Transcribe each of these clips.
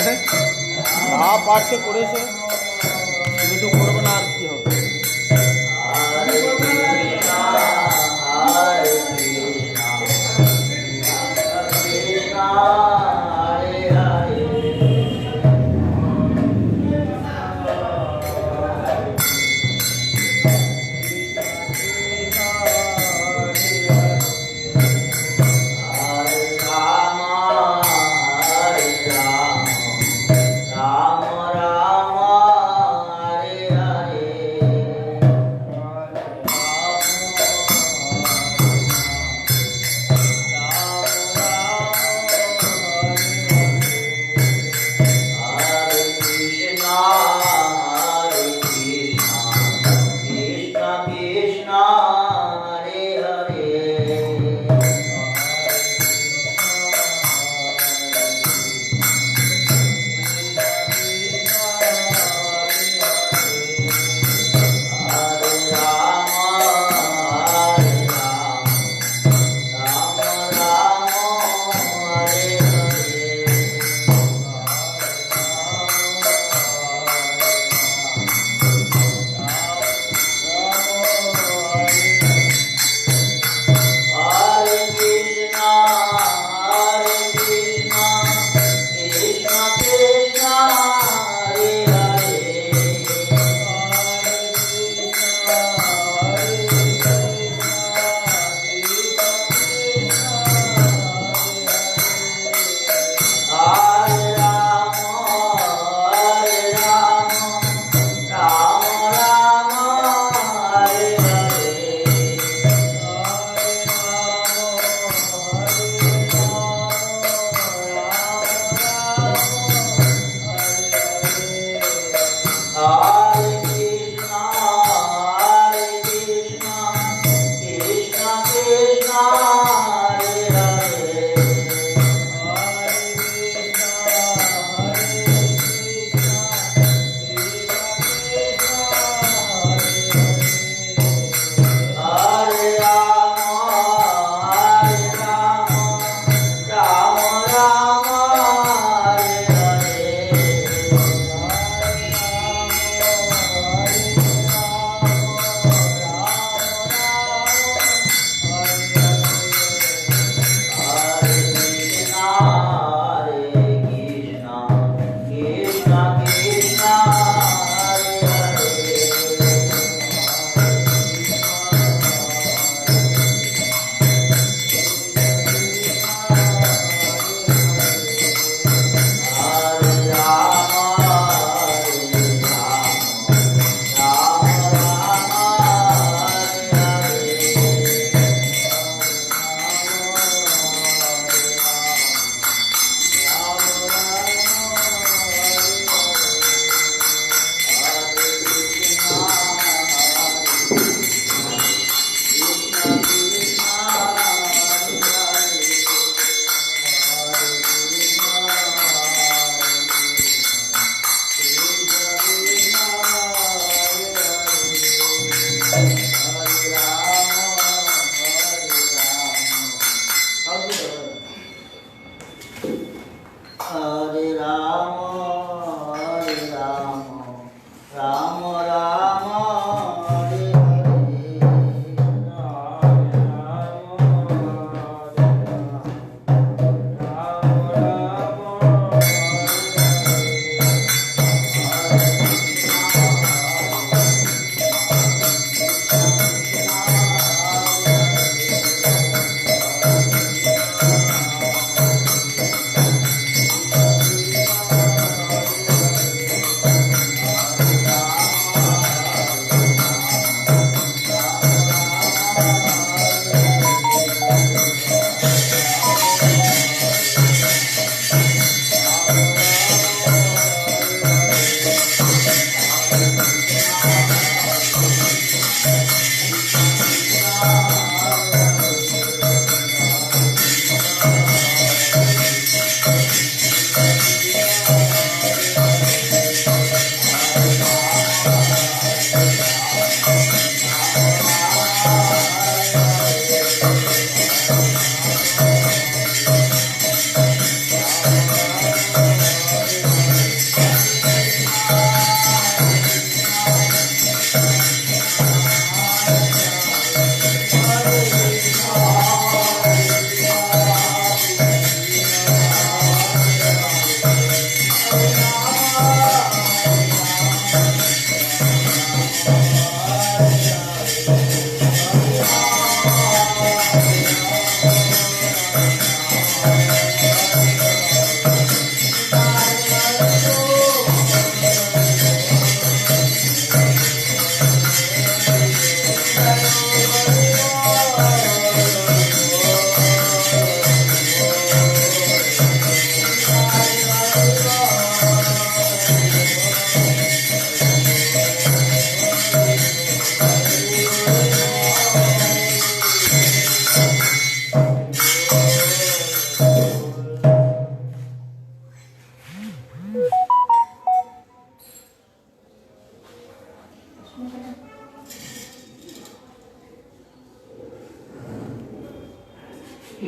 পারে, যা পারছে করেছে, একটু করবো না আর কি হবে।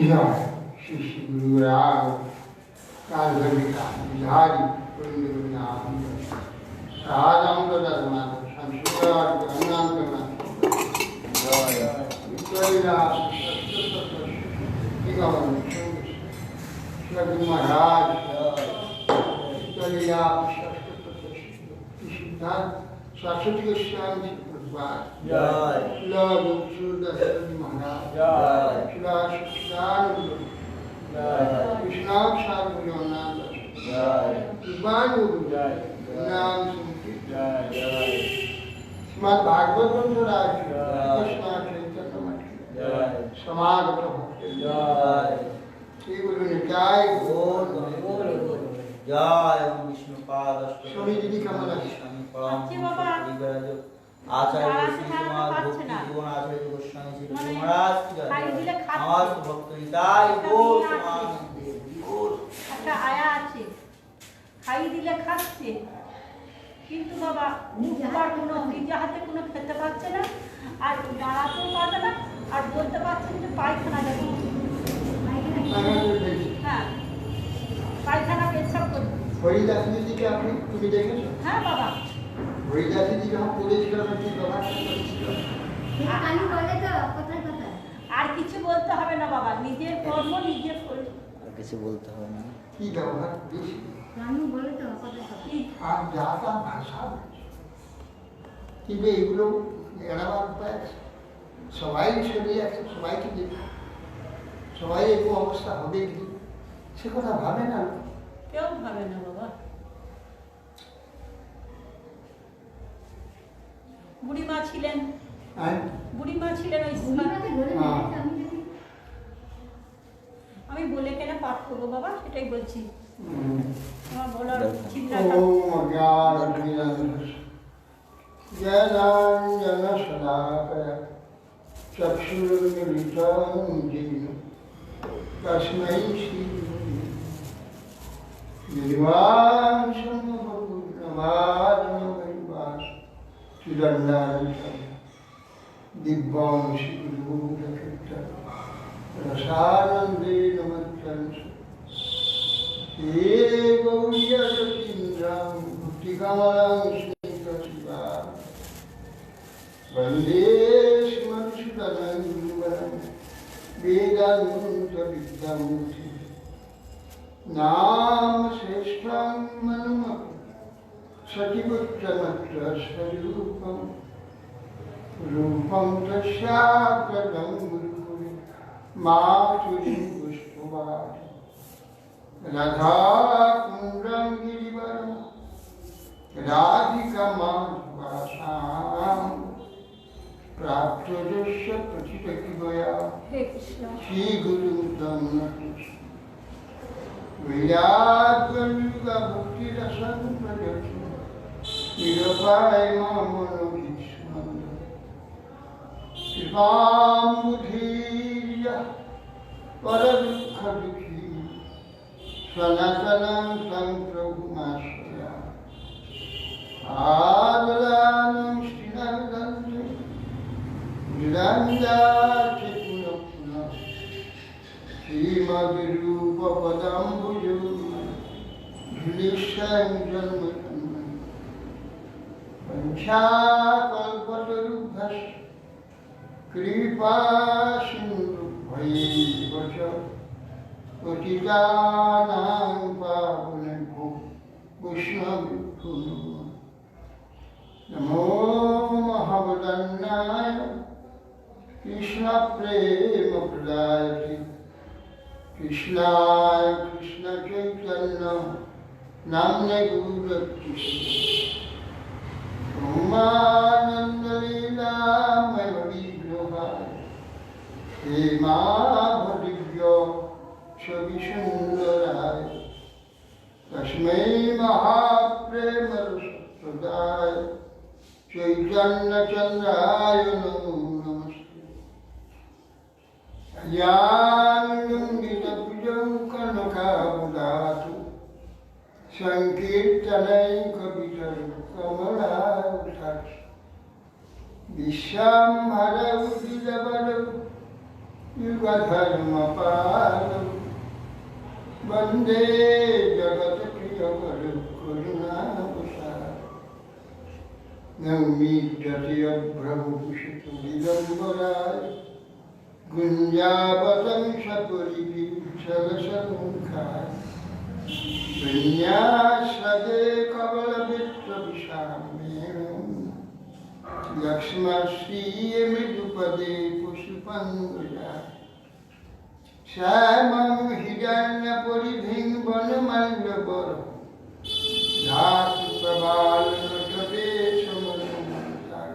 जय श्री श्री गुरु राम कालभैरविका बिहारी वृंदावन राधाम ददमान संस्कार गंगाम महाराज सरस्वती गोस्वामी महाराज कृष्णाम श्रीमद भागवत समागत जय विष्णुपाद स्वामी दीदी कमल आचार्य श्री कुमार भक्ति जीवन आचार्य गोस्वामी श्री महाराज की जय আমার ভক্ত হৃদয় গোল সমানন্দে গোল একটা আয়া আছে খাই দিলে খাচ্ছে কিন্তু বাবা মুখবার কোনো নিজে হাতে কোনো খেতে পারছে না আর দাঁড়াতেও পারবে না আর বলতে পারছে যে পায়খানা যাবে হ্যাঁ পায়খানা পেছাব করবে হরিদাস দিদিকে আপনি তুমি দেখেছো? হ্যাঁ বাবা হরিদাস দিদি যখন পড়েছিল কি ব্যবহার করেছিল? আমি বলে তো কোথায় কোথায় আর কিছু বলতে হবে না বাবা নিজের কর্ম নিজে করবে আর কিছু বলতে হবে না কি ব্যবহার বেশি আমি বলে তো কোথায় কোথায় আর যা তা ভাষা কিন্তু এগুলো এড়াবার উপায় আছে। সবাই সরিয়ে আছে, সবাইকে দেখে সবাই এরকম অবস্থা হবে কি সে কথা ভাবে না। কেউ ভাবে না বাবা বুড়িমা ছিলেন বুড়িমা ছিলেন ওই বুড়িমাকে ধরে নিয়ে আমি যদি আমি বলে কেন পাঠ করবো বাবা সেটাই বলছি আমার বলার চিন্তা ওম জ্ঞানতিমিরান্ধস্য জ্ঞানাঞ্জনশলাকয়া চক্ষুর্মিলিतं येन তস্मै শ্রীগুরুবে নির্বাণ সম্যক্ চিদন্দারঞ্চম দিব্যং শ্রীগুরুকীর্তন রসানন্দে নমস্কারঃ হে গৌরীয়তীন্দ্রং ভক্তিকমलं শ্রীকৃষ্ণা বন্দে শ্রীমৎসুধनं গুরুবরং वेदान्तविद्यामूर्ति नाम श्रेष्ठं मनुमपि सतिपुत्रमत्र स्वरूपं रूपं तस्याप्रदं गुरुकुले मातुरीं पुष्पवारि राधाकुण्डं गिरिवरं राधिकामाधवासाम् प्राप्तदस्य प्रतिपत्तिवया হে কৃষ্ণ श्री गुरु दन्नकृष्ण वैराग्ययुगा भक्ति रसं प्रदर्शि निरपाय मनोभीष्मन्द कृपां बुधिर्य परदुःखदुःखी सनातनं संप्रभुमाश्रया आदलानं श्रीनन्दन्ते निरञ्जाति पुनः श्रीमद्रूपपदाम्बुजं धुलिश्यं जन्मजन्मनि पञ्चाकल्पतरुभ्यश्च कृपासिन्धुभ्यैव च पतितानां पावनेभ्यो वैष्णवेभ्यो नमो महावदन्नाय कृष्ण प्रेम प्रदायते कृष्णाय कृष्ण चैतन्य नाम्ने गुरुरत्तिषु ब्रह्मानंद लीलामय विग्रहाय हे माधुर्य छवि सुंदराय तस्मै महाप्रेम प्रदाय चैतन्य चंद्राय नमो नमस्ते ज्ञानलुंगितभुजं कनकावदातु संकीर्तनैकवितरु कमलावतात् विश्वाम्भरौ दिलबलौ युगधर्मपालम् वन्दे जगत्प्रियकरं करुणावतारम् नौमिद्यतियभ्रभुषितुलिदम्बराय गुञ्जावतं सपुरिविच्छलसन्मुखाय विन्यासदे कवलवित्तविशामेणम् लक्ष्मश्रीमृदुपदे पुष्पङ्गजा श्यामं हिरण्यपरिधिं वनमल्लवरं धातुप्रबालनटवेशमनुमन्ताय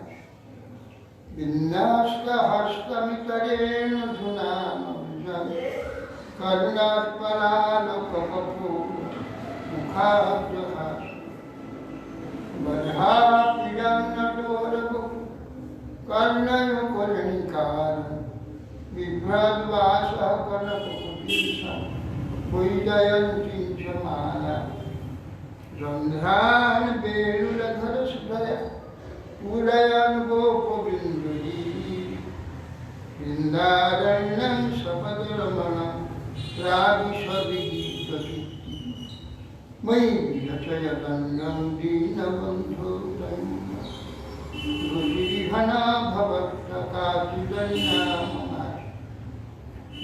विन्यास्तहस्तमितरेण धुनामभुजं कर्णात्पलालोकवपुर्मुखाग्रहास बधापीडं नटोरवपु कर्णयो कर्णिकारं बिभ्रद्वासः कनककुटीशं वैजयन्तीं च माला रन्ध्रान् वेणुलधरसुधया पूरयन् गोपबिन्दुरी वृन्दारण्यं सपदरमणं प्राविशदिगीतकीर्ति मयि रचयतन्नं दीनबन्धो रुचिरिहना भवत्काचिदन्यामनाश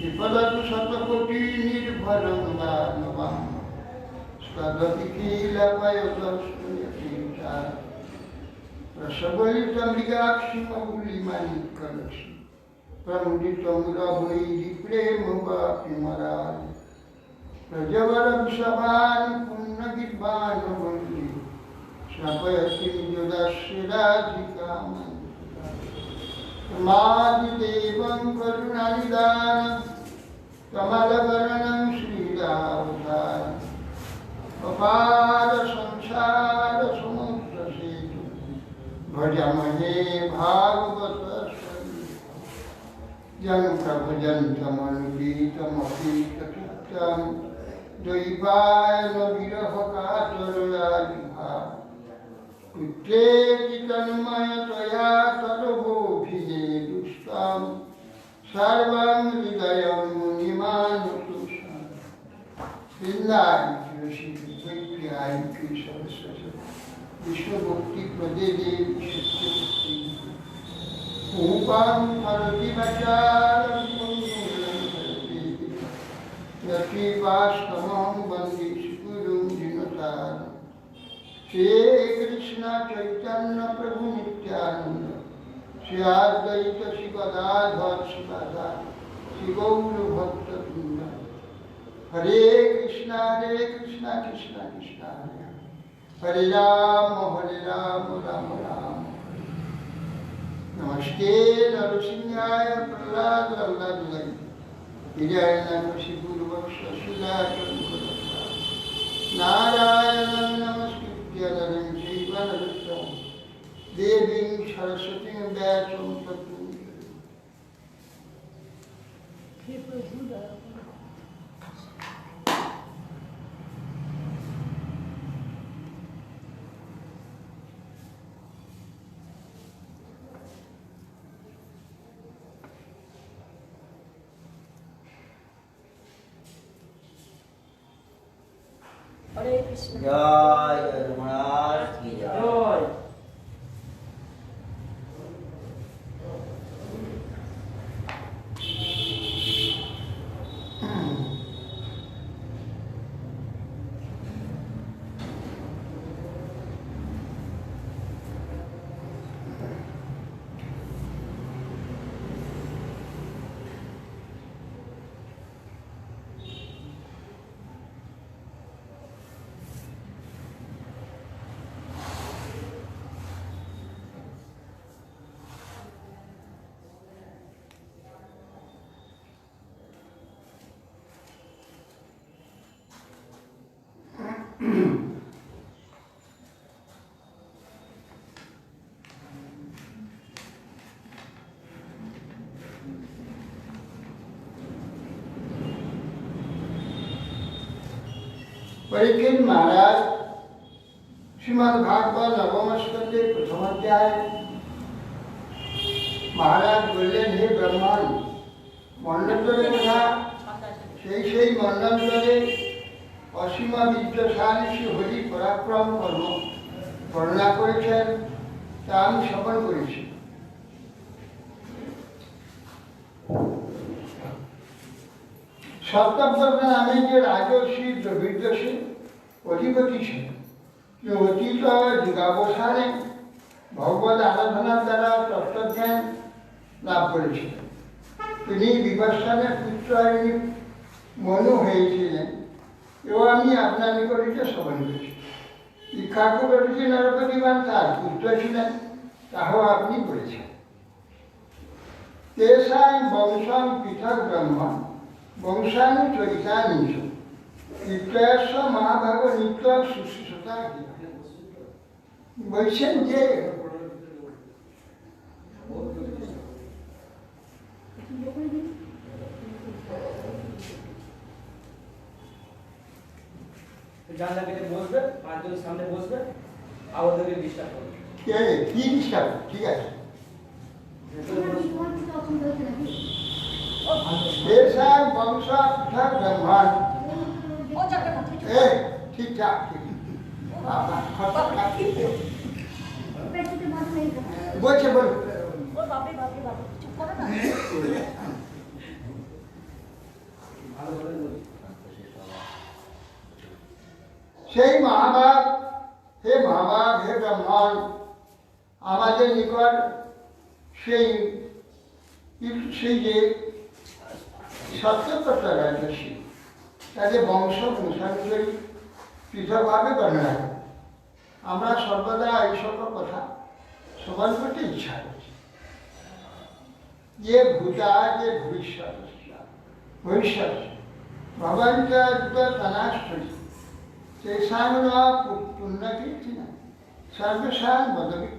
विपदतु शतकोटिनिर्भरं दानवं स्वदपि किलपयतस्तुयतीता रसबलितमृगाक्षिमौलिमणिकलक्षि प्रमुदितं रवैरिप्रेमवापि मरारि प्रजवरविषभान् पुण्यगिर्वाणवल्ली श्रपयति युदस्य राधिकामं मादिदेवं करुणानिदानं कमलवर्णं श्रीरावतारम् अपार संसारसमुद्रसेतु भजमहे भागवतस्वरूपम् यं प्रभजन्तमनुगीतमपीतचित्तं द्वैपायनविरहकातरयाजिहा पुत्रेति तन्मयतया सर्वोऽभिनेदुष्टां सर्वं हृदयं मुनिमानुतुष्टं वृन्दाय तुलसीप्रियाय सरस्वती विश्वभक्तिप्रदे देवी सत्यवती ऊपां करोति वचारं यतीवास्तमं वन्दे श्रीगुरुं दिनतारम् श्रीकृष्ण चैतन्य प्रभु नित्यानंद श्री अद्वैत श्री गदाधर श्री गौर भक्तवृंद हरे कृष्णा कृष्णा कृष्णा हरे राम राम राम नमस्ते नरसिंहाय प्रहलाद वल्लभाय हिरण्यकशिपुर्वक्षशिलाचन्द्रवक्त्राय नारायणं नमस्कृत्य नरं चैव नरोत्तमं देवीं सरस्वतीं व्यासं ततो हरे कृष्ण जय रघुनाथ की जय। परीक्षित महाराज श्रीमद् भागवत नवम स्कंदे प्रथम अध्याय महाराज बोले हे ब्रह्मन মন্ডলের কথা সেই মন্ডলে অসীম বিদ্যসারী শ্রী হরি পরাক্রম কর্ম বর্ণনা করেছেন, তা আমি শ্রবণ করেছি। সপ্তব্রত নামে যে রাজর্ষি দ্রবিড়দশে অধিপতি ছিলেন, যে অতীত যুগাবসানে ভগবত আরাধনার দ্বারা তত্ত্বজ্ঞান লাভ করেছিলেন। তিনি বিবস্বানের পুত্র মনু হয়েছিলেন, এবং আমি আপনার নিকটে শ্রবণ করেছি। ইক্ষাকুরী নরপতিবান তার পুত্র ছিলেন, তাহাও আপনি বলেছেন। তেষাং বংশং পৃথক ব্রহ্ম বংশানুচরিতানিশ নিত্যস্ব মহাভাগ নিত্য শুশ্রূষতা। বলছেন যে জানলা কেটে বসবে, পাঁচজনের সামনে বসবে, আমাদেরকে ডিস্টার্ব করবে। কি ডিস্টার্ব? ঠিক আছে। তোমার কিছু অসুবিধা হচ্ছে নাকি? তেষাং বংশ পৃথক ব্রহ্মাণ। ও চারটা কথা ঠিকঠাক ঠিক পেটে মাথা নেই তো। বলছে বলুন। ও বাপরে বাপরে বাপরে চুপ করো না। ভালো করে বলুন। সেই মহাভাগ, হে মহাভাগ, হে ব্রহ্মণ, আমাদের নিকট সেই যে সত্যকর্তা রাজর্ষি, তাদের বংশ বংশানুযায়ী পৃথকভাবে বর্ণনা করে। আমরা সর্বদা এই সকল কথা শ্রবণ করতে ইচ্ছা করছি। যে ভূতা, যে ভবিষ্যৎ ভবিষ্যৎ ভগবন্তর তনাষ্টী তেষাং পুণ্যকীর্তি না সর্বসান বদবিক।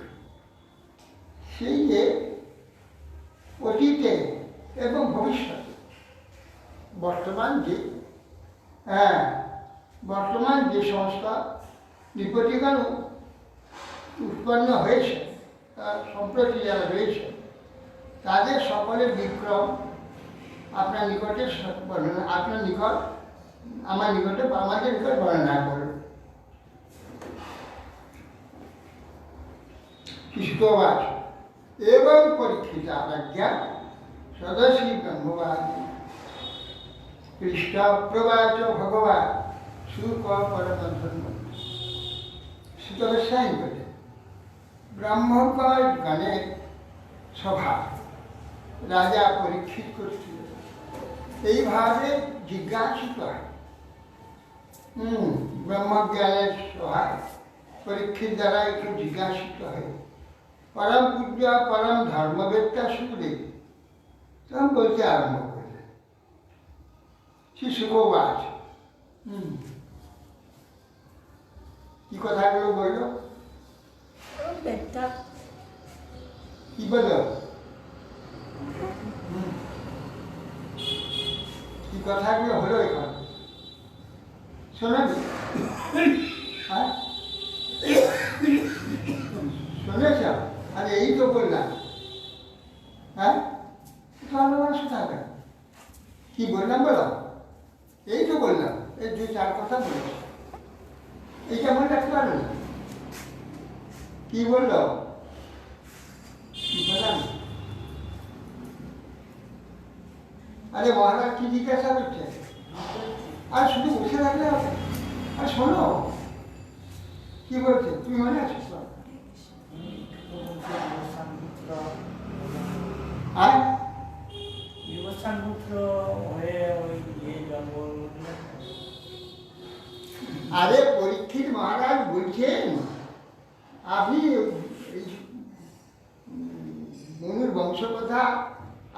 সেই যে অতীতে এবং ভবিষ্যতে বর্তমান যে সমস্ত বিপত্তিগণ উৎপন্ন হয়েছে, সম্প্রতি যারা রয়েছে, তাদের সকলের বিক্রম আপনার নিকটে বর্ণনা, আপনার নিকট আমার নিকটে আমাদের নিকট বর্ণনা করুন। শিষ্যবাস এবং পরীক্ষিতা আজ্ঞা সদস্যী ব্রহ্মবাদ কৃষ্ণ প্রবাচ ভগবান সুখ পরমধর্ম সুতরাং বলে ব্রাহ্মণ গণের সভা রাজা পরীক্ষিত করছিল। এইভাবে জিজ্ঞাসিত হয়, ব্রহ্মজ্ঞানের সভায় পরীক্ষিত দ্বারা একটু জিজ্ঞাসিত হয়, পরম পূজ্য পরম ধর্মবেত্তা সুখদেব তখন বলতে আরম্ভ করলেন। শিশুবাস কি কথাগুলো বলল? কি বলল? কি কথাগুলো হলো এখন শোনাবি? হ্যাঁ শুনেছ? আরে এই তো বললাম। হ্যাঁ ভালোবাসা শোনাবে কি বললাম বলো? এই তো বললাম, এই দুই চার কথা বলেছি, এইটা মনে রাখতে পারো না? কি বললো? কি বললাম? আরে মহারাজ কি জিজ্ঞাসা করছে? আর শুধু বসে থাকলে হবে? আর শোনো কি বলছে, তুমি মনে আছিস? হ্যাঁ আরে পরীক্ষিত মহারাজ বলছেন আপনি মনুর বংশ কথা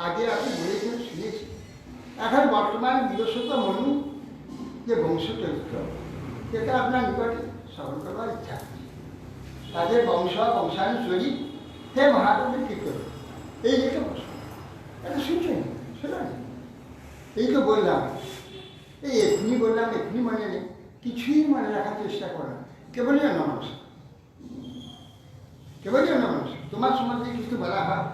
আগে আপনি বলেছেন, শুনেছি। এখন বর্তমানে বিকশিত মনু যে বংশ চরিত্র, সেটা আপনার নিকটে স্মরণ করবার ইচ্ছা আছে। তাদের বংশানুচরী হে মহাকবি কি করবে, এই যে প্রশ্ন এটা শুনছেন? শোনেন? এই তো বললাম, এই এখনই বললাম, এখনই মনে নেই, কিছুই মনে রাখার চেষ্টা করেন, কেবলই অন্য মানুষ, কেবলই অন্য মানুষ। তোমার সম্বন্ধে কিছু বলা হয়,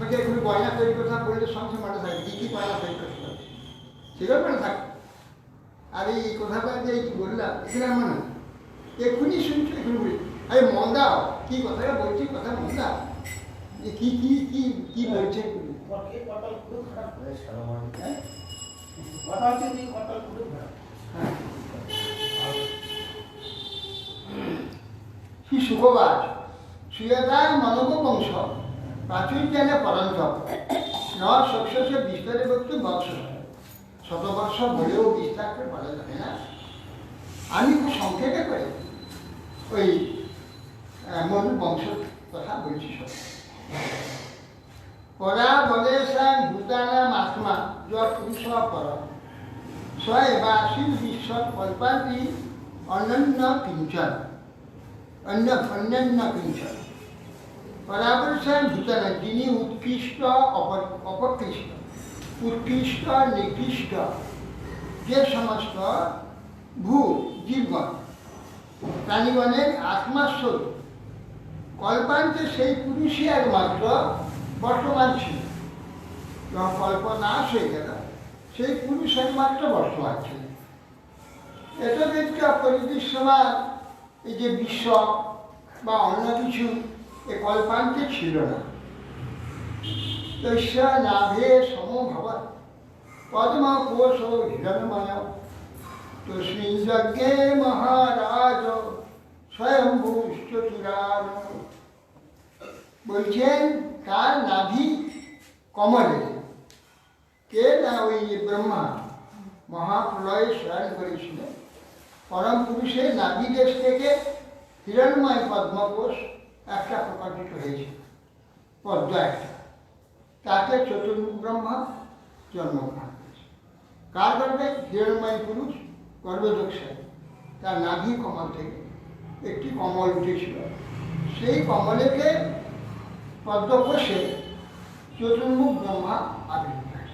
আমাকে এখনো গয়না তৈরি কথা বললে সঙ্গে মনে থাকে কি গয়না তৈরি করতে হবে সেগুলো মনে থাকে। আর এই কথাটা যে বললাম এখানে আমার না এক্ষুনি শুনছো এখুনি বলি আরে মন দাও কি কথাটা বলছি কথা মন দাও যে কি কি কি কি বলছে কি সুখবাস সুয়তায় মনব বংশ প্রাচুর্যানে পরঞ্চক ন সক্ষসে বিস্তারে বক্তু বংশ শতবর্ষ বলেও বিস্তার করে বলা যাবে না। আমি খুব সংক্ষেপে করে ওই মন বংশ কথা বলছি সব। পরা বলে সাং ভূতানাম আত্মা য পুরুষ পর স্বয় বা শিব বিশ্ব কল্পান্তি অনন্য কিঞ্চন অন্যান্য কিঞ্চন। পরাপর সাং ভূতানা যিনি উৎকৃষ্ট অপকৃষ্ট উৎকৃষ্ট নিকৃষ্ট যে সমস্ত ভূ জীবগণ প্রাণীগণের আত্মাস্বরূপ কল্পান্তে সেই পুরুষই একমাত্র বর্তমান ছিল। যখন কল্প নাশ হয়ে গেল সেই পুরুষ একমাত্র বর্তমান ছিল। এটা দেখতে পরিদৃশ্যমান এই যে বিশ্ব বা অন্য কিছু এ কল্পান্তে ছিল না। তস্য নাভে সমভাব পদ্ম কোশ হিরণময় তস্মিন যজ্ঞে মহারাজ স্বয়ম্ভূশ্চতুরান। বলছেন তার নাভি কমলে কে না ওই ব্রহ্মা মহাপ্রলয়ে শয়ন করেছিলেন। পরম পুরুষের নাভি দেশ থেকে হিরণময় পদ্মকোষ একটা প্রকাশিত হয়েছে, পদ্ম একটা, তাকে চতুর্মুখ ব্রহ্মা জন্মগ্রহণ করেছে। কার গর্বে? হিরণময় পুরুষ গর্ভযোগসায়ী, তার নাভি কমল থেকে একটি কমল উঠেছিল। সেই কমলেকে পদ্মকোষে চতুর্মুখ ব্রহ্মা আবির্ভূত হয়।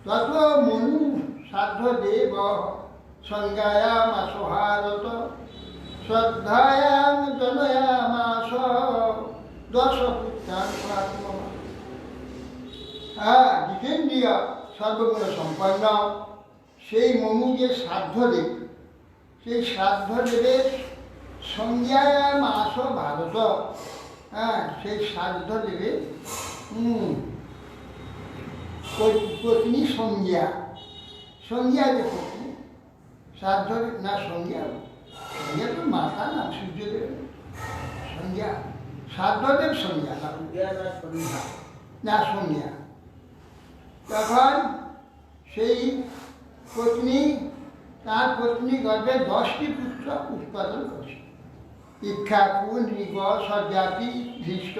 তত মনু সাধ্য দেব সংজ্ঞায়াম আসহারত শ্রদ্ধায়াম জনয়ামাস দশ পুত্রান। জিতেন্দ্রিয় সর্বগুণ সম্পন্ন সেই মনু যে শ্রাদ্ধদেব, সেই শ্রাদ্ধদেবের সংজ্ঞায়াম আস ভারত। সেই শ্রাদ্ধদেবের পত্নী সংজ্ঞা, সংজ্ঞা যে পত্নী শ্রাদ্ধদেব না সংজ্ঞা, সংজ্ঞা তো মাতা না সূর্যদেব সংজ্ঞা, শ্রাদ্ধদেব সংজ্ঞা না সংজ্ঞা। তখন সেই পত্নী তার পত্নী গর্ভে 10টি পুত্র উৎপাদন করেছে। ইক্ষাকু, নৃগ, সজ্জাতি, ধৃষ্ট,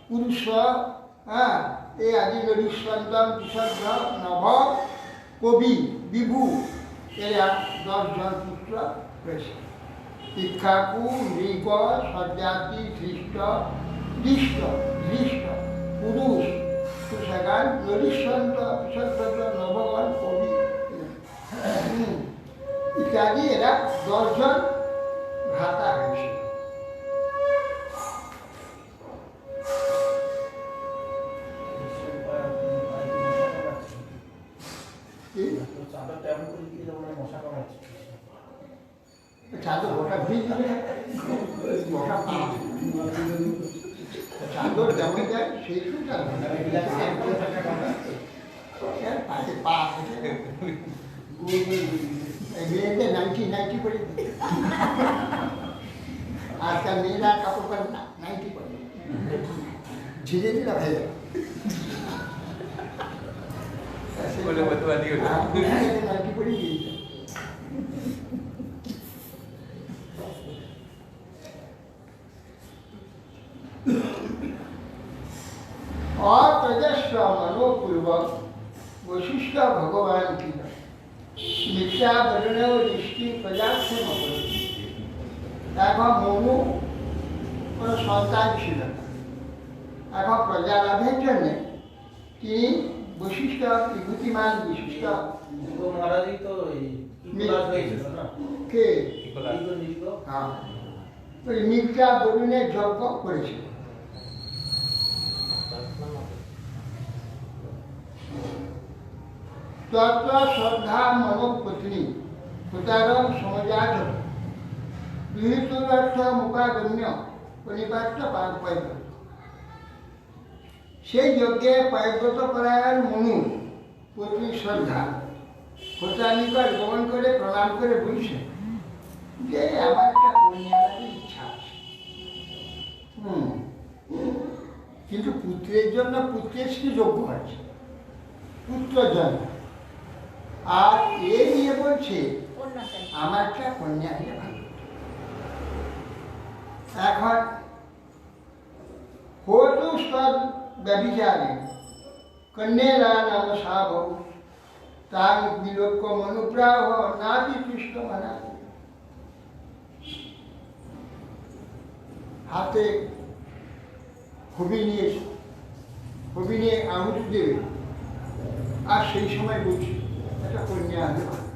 পুরুষ, এই আদি নরিশ্বন্দম, কৃষদ্র, নভ, কবি, বিভু, এরা 10 জন পুত্র হয়েছে। ইক্ষাকু, নৃগ, সজ্জাতি, ধৃষ্ট, দৃষ্ট, ধৃষ্ট, পুরুষ, কুশাগান, নরিশ্বন্দ, কৃষদ্র, নভগণ, কবি ইত্যাদি এরা 10 জন ভ্রাতা হয়েছে। চাদর ওটা ভিজে ওটা চাদর যেমন যায় সেই পাশে পা মেয়েদের 90 করে আজকাল মেয়েরা কাপড় পরে না, 90 পরে ঝিরে দিলে হয়ে যাবে। অতেজস্ব মনোপূর্বক বশিষ্ঠ ভগবান কি মিথ্যা বরণেও দৃষ্টি প্রজাক্ষে অবস্থিত। এখন মনু কোনো সন্তান ছিল না। এখন প্রজা লাভের জন্যে তিনি বশিষ্ঠ বিভূতিমান বিশিষ্ট মহারাজই তো কে ওই মিথ্যা বরুণের যজ্ঞ করেছিল। তত্র শ্রদ্ধা মনোপত্নী প্রতারণ সমাজাত বিহিতুরার্থ মুপাগম্য পরিপাট্য পায়। সেই যজ্ঞে পায়ব্রত পরায়ণ মনু পত্নী শ্রদ্ধা হোতার নিকট গমন করে প্রণাম করে বলছে যে আমার একটা কন্যা লাভের ইচ্ছা আছে। কিন্তু পুত্রের জন্য পুত্রের সে যোগ্য আছে, পুত্র জন্য। আর এ নিয়ে বলছে আমার একটা কন্যা হলে ভালো। এখন হোতু স্তদ ব্যভিচারে কন্যা নাম সাব তার বিলোক্য মনুপ্রাহ নাতি পৃষ্ঠ মানা। হাতে হবি নিয়েছে, হবি নিয়ে আঙুল দেবে, আর সেই সময় বলছি একটা কন্যা হলে ভালো।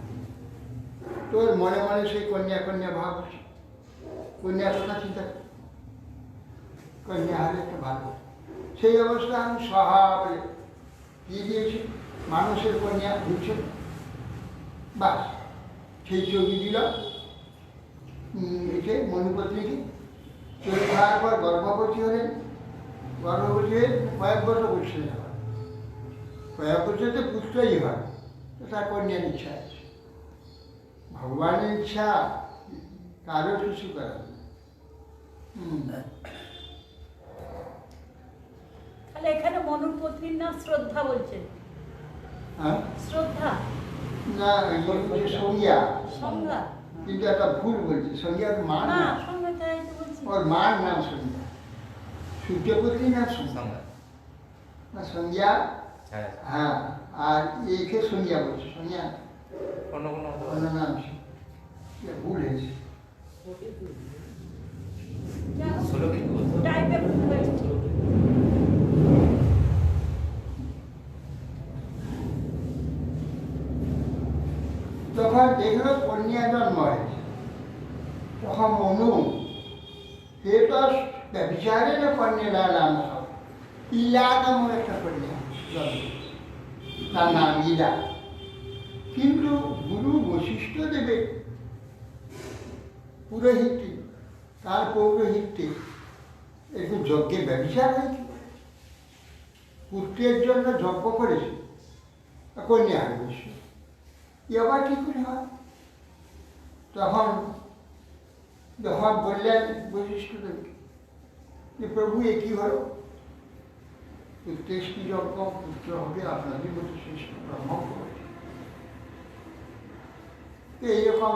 তোর মনে মনে সেই কন্যা কন্যা ভাব, কন্যার কথা চিন্তা কর, কন্যা হলে একটা ভালো। সেই অবস্থা আমি সহা বলে দিয়ে দিয়েছি, মানুষের কন্যা বুঝছে, বাস সেই ছবি দিল এসে মনুপত্নীকে। চলে যাওয়ার পর গর্ভবতী হলেন, গর্ভবতী হয়ে কয়েক বছর বসে যাওয়া, কয়েক বছরতে পুত্রই হয়, তো তার কন্যার ইচ্ছা আছে। ভগবানের ইচ্ছা কারো কিছু করা। তাহলে এখানে মনুর পত্নীর নাম শ্রদ্ধা বলছেন। হ্যাঁ শ্রদ্ধা না, বলছে সংজ্ঞা, সংজ্ঞা, কিন্তু একটা ভুল বলছে। সংজ্ঞার মার না, না, সংজ্ঞা তাই তো বলছি। ওর মার নাম সংজ্ঞা, সূর্যপত্নী নাম সংজ্ঞা না, সংজ্ঞা। হ্যাঁ, আর একে সংজ্ঞা বলছে, সংজ্ঞা অন্য নাম ভুল হয়েছে। টাইপে ভুল হয়েছে ঠিক। তখন দেখলো কন্যা জন্ম হয়েছে, তখন মনু সে তো ব্যবচারে না কন্যা নাম সব ইলা নাম একটা কন্যা জন্ম, তার নাম ইলা। কিন্তু গুরু বশিষ্ঠ দেবে পুরোহিত, তার পৌরোহিত্যে একটু যজ্ঞে ব্যবচার হয়েছে, পুত্রের জন্য যজ্ঞ করেছে, কন্যা হয়েছে, এ আবার কি করে হয়? তখন যখন বললেন বশিষ্ঠদেবকে যে প্রভু এ কি হল, পুত্রের কি যজ্ঞ, পুত্র হবে আপনাদের মতো শ্রেষ্ঠ ব্রহ্ম করেছে, এইরকম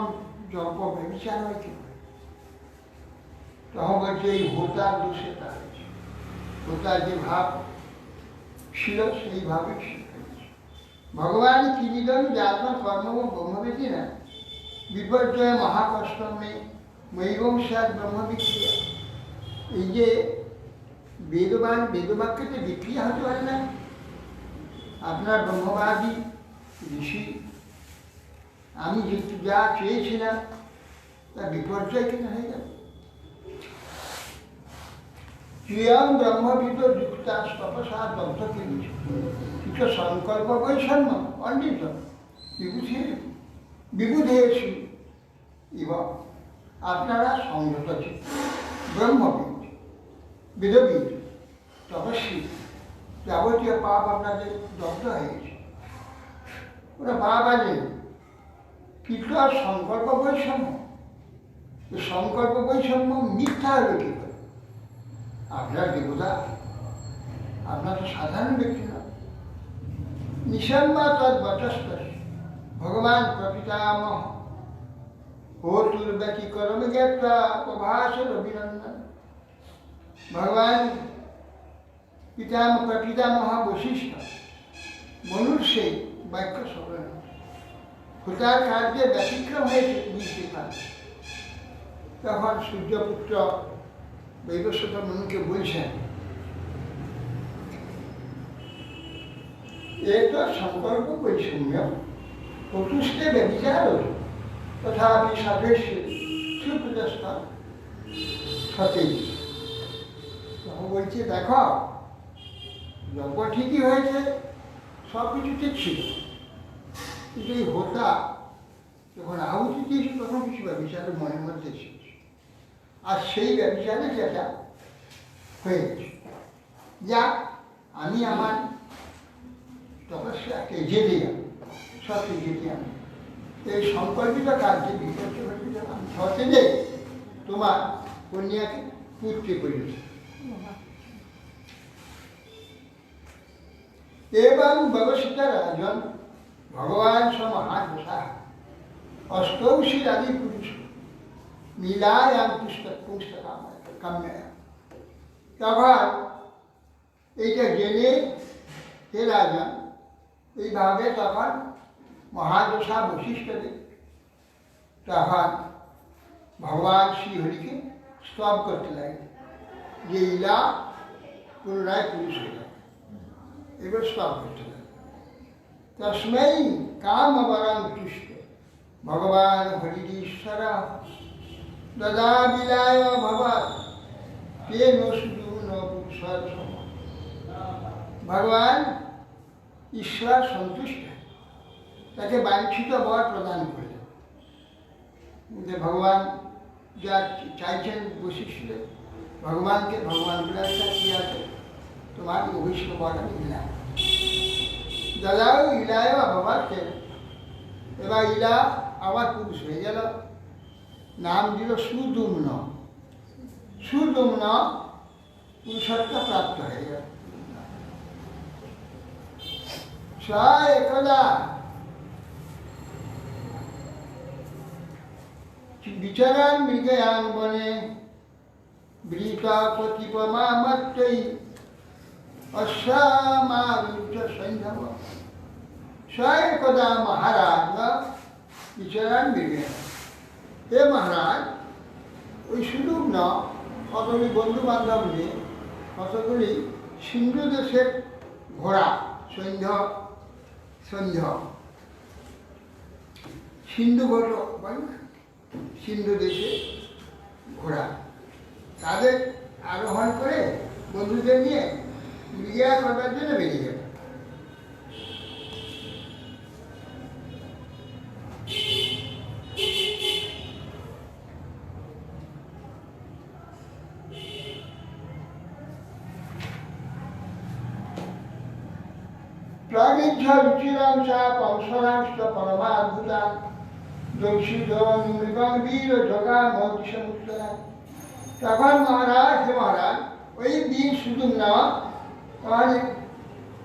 যজ্ঞ ব্যবচার হয় কি? তখন বলছে এই হোতার দোষে তার হয়েছে, হোতার যে ভাব ছিল সেইভাবে শিখেছে। ভগবান কিনিদন যাতন কর্ম ব্রহ্মবিধি না বিপর্যয় মহাকষ্টমে মৈবংসাদ ব্রহ্মবিক্রিয়া। এই যে বেদবান বেদবাক্যতে বিক্রিয়া হতে পারে না, আপনার ব্রহ্মবাদী ঋষি আমি যেহেতু যা চেয়েছিলাম তার বিপর্যয় কেন হয়ে গেল। প্রিয়ম ব্রহ্মবিদ যুক্তা তপসা দগ্ধ কিনেছে, কিছু সংকল্প বৈষম্য অন্বিত বিবুধেশু এবং আপনারা সংযত চিত্ত ব্রহ্মবিদ বেদবিদ তপস্বী, যাবতীয় পাপ আপনাদের দগ্ধ হয়ে গেছে, ওরা পাপ আছে। কিন্তু আর সংকল্প বৈষম্য, সংকল্প বৈষম্য মিথ্যা হলো কি করে? আপনার দেবতা, আপনার তো সাধারণ ব্যক্তি না। নিঃসম্মা তৎ বচস্ত ভগবান প্রপিতামহ হোতুর ব্যতিক্রম জ্ঞাতা প্রভাসর অভিনন্দন। ভগবান পিতামহ বশিষ্ঠ মনুর সেই বাক্য স্মরণ, হোতার কার্যে ব্যতিক্রম হয়েছে বুঝতে পারে। তখন সূর্যপুত্র বৈবস্বত মনুকে বলছেন এক সংকল্প বৈষম্য চতুষ্কে ব্যভিচার তথাপি সাধেশ্বর সুপ্রতিষ্ঠা সতেজ। তখন বলছে দেখো যজ্ঞ ঠিকই হয়েছে, সব কিছু ঠিক ছিল, কিন্তু এই হোতা যখন আহুতি দিয়েছে তখন কিছু ব্যবচারের মনের মধ্যে এসেছে, আর সেই ব্যবচারে যেটা হয়ে গেছে। যাক, আমি আমার তপস্যাকে যেতে যাবো, সবকে যেতে আমি এই সংকল্পিত কাজকে বিপর্য ঘটিত আমি হতে যে তোমার কন্যাকে পুত্রে করেছি। এবং ব্যবস্থিত রাজন ভগবান মহাঘোষা অষ্টৌষী আদি পুরুষ মিলায়াম পুস্তক কাম্য। তখন এইটা জেনে হে রাজন এইভাবে তখন মহাদশা বৈশিষ্ট্যদের তখন ভগবান শ্রীহরিকে স্তব করতে লাগে যে ইলা পুনরায় পুরুষ হয়ে যাবে, এবার স্তব করতে লাগে। তস্মৈ কামবরং তুষ্ট ভগবান হরিশ্বর দদা বিলায় ভবাৎ কে নসুদু ন পুরুষার সম। ভগবান ঈশ্বর সন্তুষ্ট, তাকে বাঞ্ছিত বর প্রদান করলেন। ভগবান যা চাইছেন বৈশিষ্ট্য ভগবানকে, ভগবান বিলাসটা কি আছে, তোমার অভিষ্ট বর আমি দিলাম। দাদাও ইলায় ভবাকে, এবার ইলা আবার পুরুষ হয়ে গেল, নাম দিল সুদুম্ন। সুদুম্ন পুরুষত্ব প্রাপ্ত হয়ে গেল। একদা বিচরণ মৃগয়ান বনে বৃতা প্রতিপমামত্তৈ অশ্বামারুহ্য সৈন্যম। একদা মহারাজ বিচরণ মৃগয়ান, হে মহারাজ, ওই সুদুম্ন কতগুলি বন্ধু বান্ধব নিয়ে কতগুলি সিন্ধু দেশের ঘোড়া, সন্ধ্যা সিন্ধু ঘোট সিন্ধু দেশে ঘোড়া, তাদের আরোহণ করে বন্ধুদের নিয়ে মৃগয়া করবার জন্য বেরিয়ে গেল। প্রাগিজ্য রুচিরাংশা পংসরাংশ পরমাদ্ভুতা যোগসিদ্ধং মৃগং বীর যোগা মহতি সমুত্তরা। তখন মহারাজ, হে মহারাজ, ওই দিন শুধু না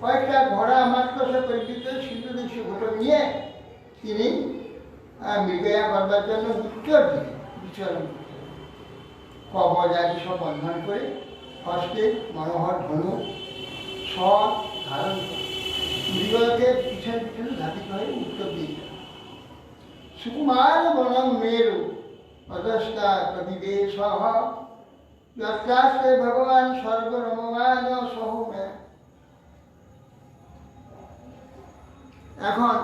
কয়েকটা ঘোড়া মাত্র সে পরিচিত সিন্ধু দেশীয় ঘোড়া নিয়ে তিনি মৃগয়া করবার জন্য উত্তর দিকে বিচরণ করতেন। কবচ আদি সব বন্ধন করে হস্তে মনোহর ধনু সব ধারণ করে মৃগকে পিছনে পিছনে ধাবিত হয়ে উত্তর দিকে। সুকুমার বনং মেরু অদস্তা কবিবেশ যত্রাস্তে ভগবান সর্বরমমান সহমে। এখন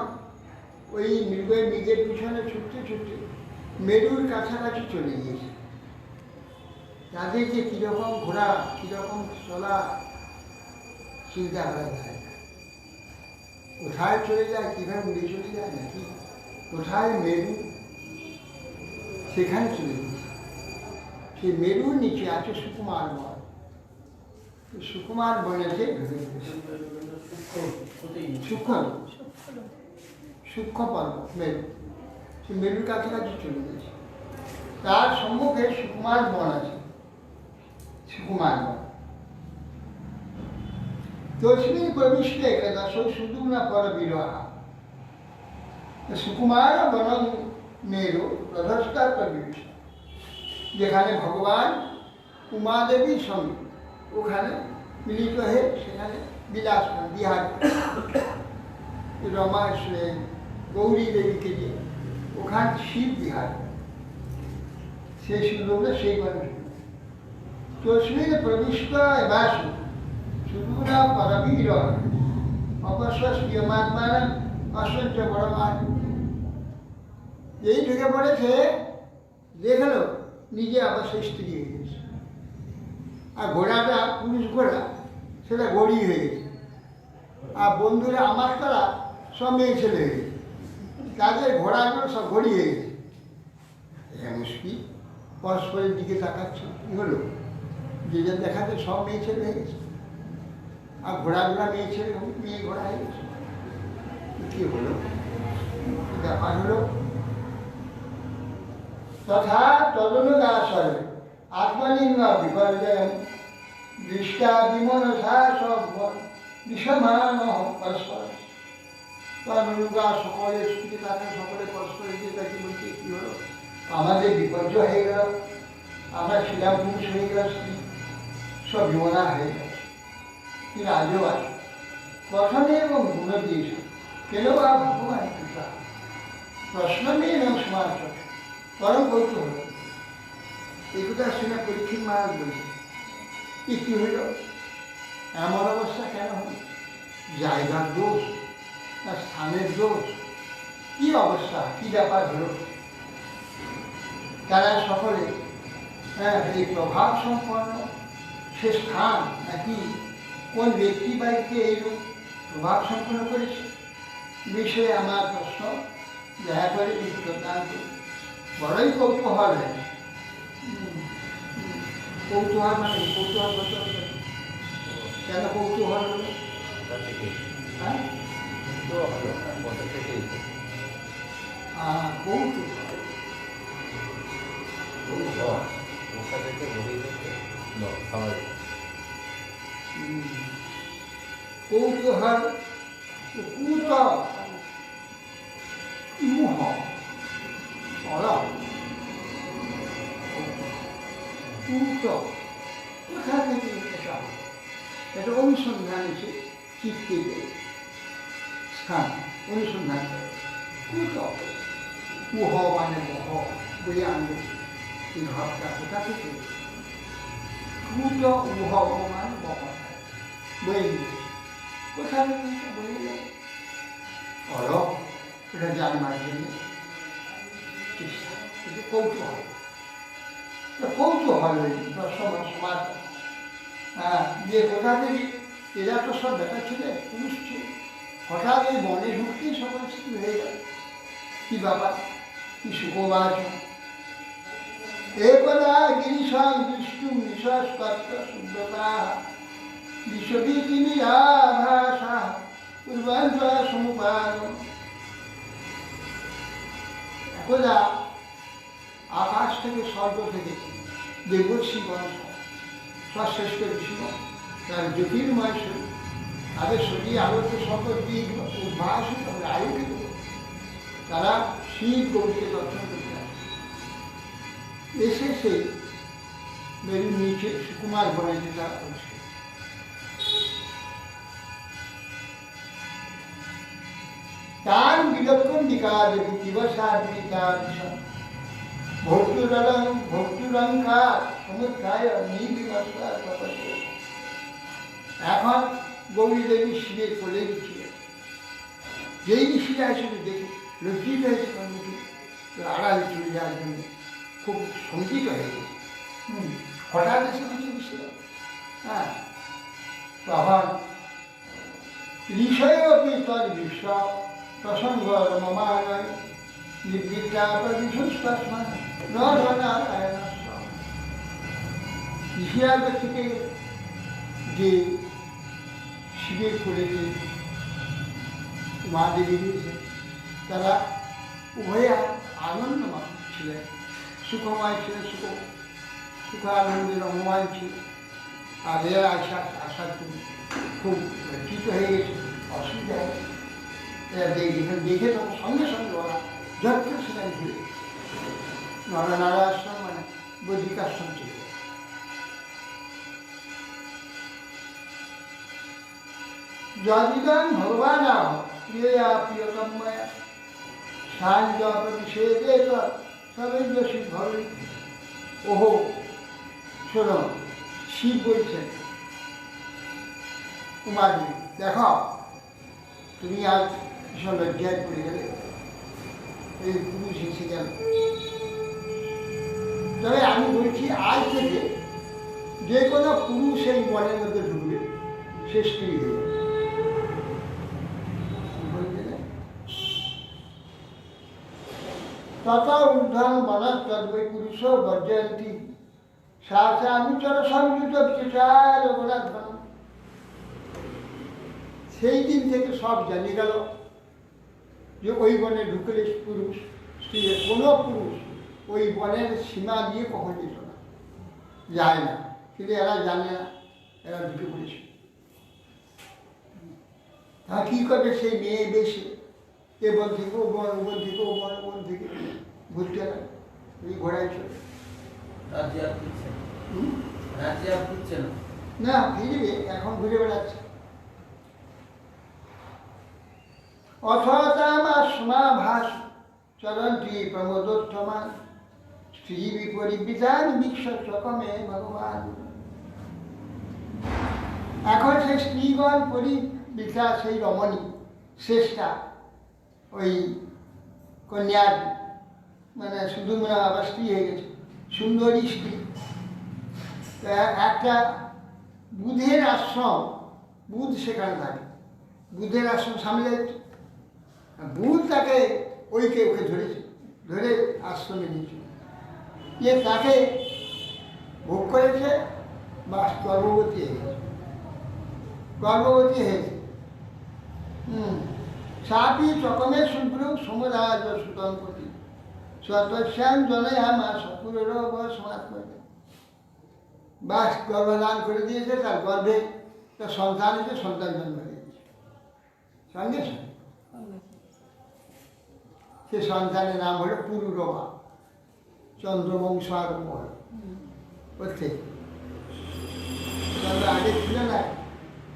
ওই মৃগের পিছনে ছুটতে ছুটতে মেরুর কাছাকাছি চলে গিয়েছে। তাদের যে কীরকম ঘোড়া, কীরকম চলা, চিন্তা করা যায় না। কোথায় চলে যায়, কীভাবে উড়ে চলে যায় নাকি, কোথায় মেরু, সেখানে চলে গেছে। সেই মেরুর নিচে আছে সুকুমার বন। সুকুমার বনেতে সূক্ষ্ম পর্বত মেরু, সে মেরুর কাছাকাছি চলে গেছে। তার সম্মুখে সুকুমার বন আছে, সুকুমার বন। তস্মিন প্রবিষ্ট একাদশ সুদুম্ন পর বিরহ সুকুমার বনং মেরু প্রধস্তা প্রবিষ্ট, যেখানে ভগবান উমাদেবীর সঙ্গে ওখানে মিলিত হয়ে সেখানে বিলাস বিহার রমা গৌরী দেবীকে দিয়ে ওখানে শিব বিহার, সেই সুন্দর সেই মানুষ। তস্মিন প্রবিষ্ট এবার সুদূর পরবীর অপস্বস্তিয়মাত্মান অসহ্য পরমান। এই ঢুকে পড়েছে, দেখলো নিজে আবার সেই স্ত্রী হয়ে গেছে, আর ঘোড়াটা পুরুষ ঘোড়া সেটা গড়ি হয়ে গেছে। আর বন্ধুরা আমার তারা সব মেয়ে ছেলে হয়ে গেছে, তাদের ঘোড়াগুলো সব ঘড়ি হয়ে গেছে। মুশকি পরস্পরের দিকে তাকাচ্ছে, কি হলো? যে যা দেখাতে সব মেয়ে ছেলে হয়ে গেছে, আর ঘোড়াগুলা মেয়ে ছেলে মেয়ে ঘোড়া হয়ে গেছে। কি হলো? ব্যাপার হলো তথা তদনুদাসরে আত্মলিঙ্গ বিপর্যয় দৃষ্টা বিমনসা সব বিষমান পরস্পর। তদনুগা সকলের দিকে তাকে সকলে পরস্পরের দিকে তাকে বলছে, কি হলো? আমাদের বিপর্যয় হয়ে গেল, আমরা ছিলাম পুরুষ হয়ে গেল, সব বিমনা হয়ে গেল। কিন্তু আজও আছে গঠনে এবং গুণ দিয়েছে, কেন বা ভগবান কৃপা প্রশ্ন নেই এবং সমাজ পরম কৌতূহল। এগুলো শুনে পরীক্ষিত মহারাজ বলছে, কি হইল? এমন অবস্থা কেন হল? জায়গার দোষ না স্থানের দোষ? কি অবস্থা, কি ব্যাপার হলো? তারা সকলে এই প্রভাব সম্পন্ন সে স্থান নাকি কোন ব্যক্তি বাড়িতে এইরূপ প্রভাব সম্পন্ন করেছে বিষয়ে আমার প্রশ্ন দয়া করে উত্তরদান করুন। বড়ই কৌতূহল হয়। কৌতূহল মানে কৌতূহল বলতে হবে কেন? কৌতূহল হলো হ্যাঁ কৌতূহল কূত মুহ কূত কোথা থেকে এটা অনুসন্ধান এসে চিত্তে স্থান অনুসন্ধান করে। কূত কুহ মানে মহ বই আনব, এই ভাবটা কোথা থেকে? কূত উহ মানে মহ বই কোথা থেকে বই অলপ এটা জানবার জন্য চেষ্টা, কিন্তু কৌতূহল কৌতূহল সমাজ যে কোথা থেকে এরা তো সব দেখা ছিল পুরুষ ছিল, হঠাৎ ওই বনে ঢুকতেই সকল স্থির হয়ে গেল। কি ব্যাপার, কি সুখবাস! একদা গিরিশাং বিষ্ণু নিশ্বাস কর্ত শুদ্ধতা বিশ্বভীতি নিরাভাষা পূর্বাঞ্চ সমুপাদ। একদা আকাশ থেকে স্বর্গ থেকে দেবর্ষি বংশ সশ্রেষ্ঠ বিষ্ণু তার জ্যোতির্ময় শরীর, তাদের শরীর আলোচ্য সকল দিক উদ্ভাসিত আয়োজিত, তারা শিব গৌরীকে দর্শন করতে এসে সেই মেরুর নিচে সুকুমার বনে যেটা করছে। তার বিলক্ষণ বিকাশ দিবসা ভক্তুরঙ্কার সমুদ্রায় নির্বিমস্তা তপস্যা। এখন গৌরী দেবী শিবের কোলে গিয়েছিলেন, যেই ঋষিরা এসে দেখে লজ্জিত হয়েছে, কর্মটি আড়ালে চলে যাওয়ার জন্য খুব শঙ্কিত হয়ে গেছে। হঠাৎ এসে কিছু ঋষিরা তখন ঋষয় অপি তর বিশ্ব প্রসঙ্গ রমমানয় নিবৃত্তা বিশুষ্কাস্মান নারায়ণ। ঋষিরাজের থেকে যে শিবের কোলে যে মা দেবী দিয়েছে, তারা উভয়ে আনন্দময় ছিলেন, সুখময় ছিলেন, সুখ আনন্দের রমমান ছিল। আর এরা আসার জন্য খুব লজ্জিত হয়ে গেছে, অসুবিধা হয়েছে। এরা দেখে তখন সঙ্গে সঙ্গে ওরা যত্ন সেখানে ঘুরে নরনারায়ণ মানে বৈদিকাশ্রম ছিল। যদিদং ভগবান প্রিয়া প্রিয়তময়া সাহায্য প্রতিষেধে সবেন্দ্রশীল ভবে। ওহো শোনো, শিব বলছেন কুমারী, দেখো তুমি আজ ভীষণ লজ্জায় পড়ে গেলে, এই পুরুষ এসে গেল। তবে আমি বলছি আজ থেকে যে কোনো পুরুষ এই মনের মধ্যে ঢুকবে সে স্ত্রী হয়ে যাবে। তত ঊর্ধ্বং বনস্তদ্বৈ পুরুষো বর্জয়ন্তি সা সা অনুচর সংযুত বিচার রঘুনাথন। সেই দিন থেকে সব জানিয়ে গেল যে ওই বনে ঢুকলে পুরুষ স্ত্রী কোনো পুরুষ ওই বনের সীমা দিয়ে কখন যেত না, যায় না। কিন্তু এরা জানে না, এরা ঢুকে পড়েছে। তা কী করবে সেই মেয়ে বেশি এ বন থেকে ও বন, ও বন থেকে ও বন, ও বন থেকে ঘুরতে না, এই ঘোড়ায় চলে রাজ্যে আর ফিরছে না। রাজ্যে আর ফিরছে না। না, ফিরবে, এখন ঘুরে বেড়াচ্ছে। অথতামাসমাভাস চরন্তি প্রমোদোত্তমান স্ত্রী বিপরীবিধান বিশ্বচকমে ভগবান। এখন সেই স্ত্রীগণ পরিবিধা, সেই রমণী শ্রেষ্ঠা, ওই কন্যার মানে শুধু আবার স্ত্রী হয়ে গেছে, সুন্দরী স্ত্রী। একটা বুধের আশ্রম, বুধ সেখানে থাকে, বুধের আশ্রম সামনে বুধ তাকে ওকে ধরেছে, ধরে আশ্রমে দিয়েছে, যে তাকে ভোগ করেছে বা গর্ভবতী হয়ে গেছে, গর্ভবতী হয়েছে। সাপি চকমে শুভ্র সমরাজ সুতম্পতি সতশ্যাম জনয়ামা শকুরের সমাত্মা। বাস গর্ভদান করে দিয়েছে, তার গর্ভে তার সন্তান হয়েছে, সন্তান জন্ম হয়ে গেছে সঙ্গে সঙ্গে। সে সন্তানের নাম হলো পুরুরমা, চন্দ্রবংশ আরম্ভ হল ওর থেকে। চন্দ্র আগে ছিল না,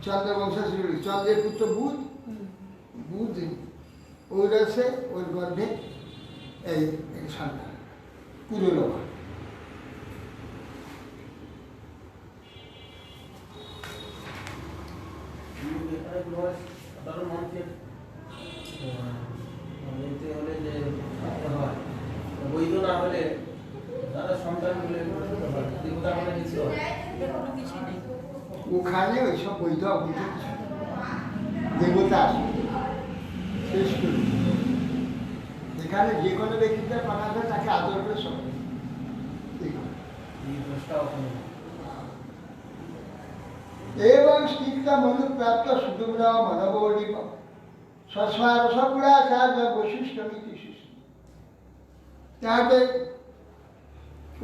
চন্দ্রবংশ ছিল, চন্দ্রের পুত্র বুধ, বুধ ওর আছে, ওর গর্ভে এই সন্তান পুরুরমা। বৈধ না হলে তারা সন্তান বলে দেবতা বলে কিছু হয়। ওখানে ওইসব বৈধ অবৈধ কিছু নেই। দেবতা আসে শেষ করে, এখানে যে কোনো ব্যক্তিদের পাঠাবে তাকে আদর করে সব এবং স্থিতা মনুপ্রাপ্ত সুদূর মনবৌলিপ সস্মা রসগুড়াচার্য বৈশিষ্ট্যমিতি শিশু। তাহলে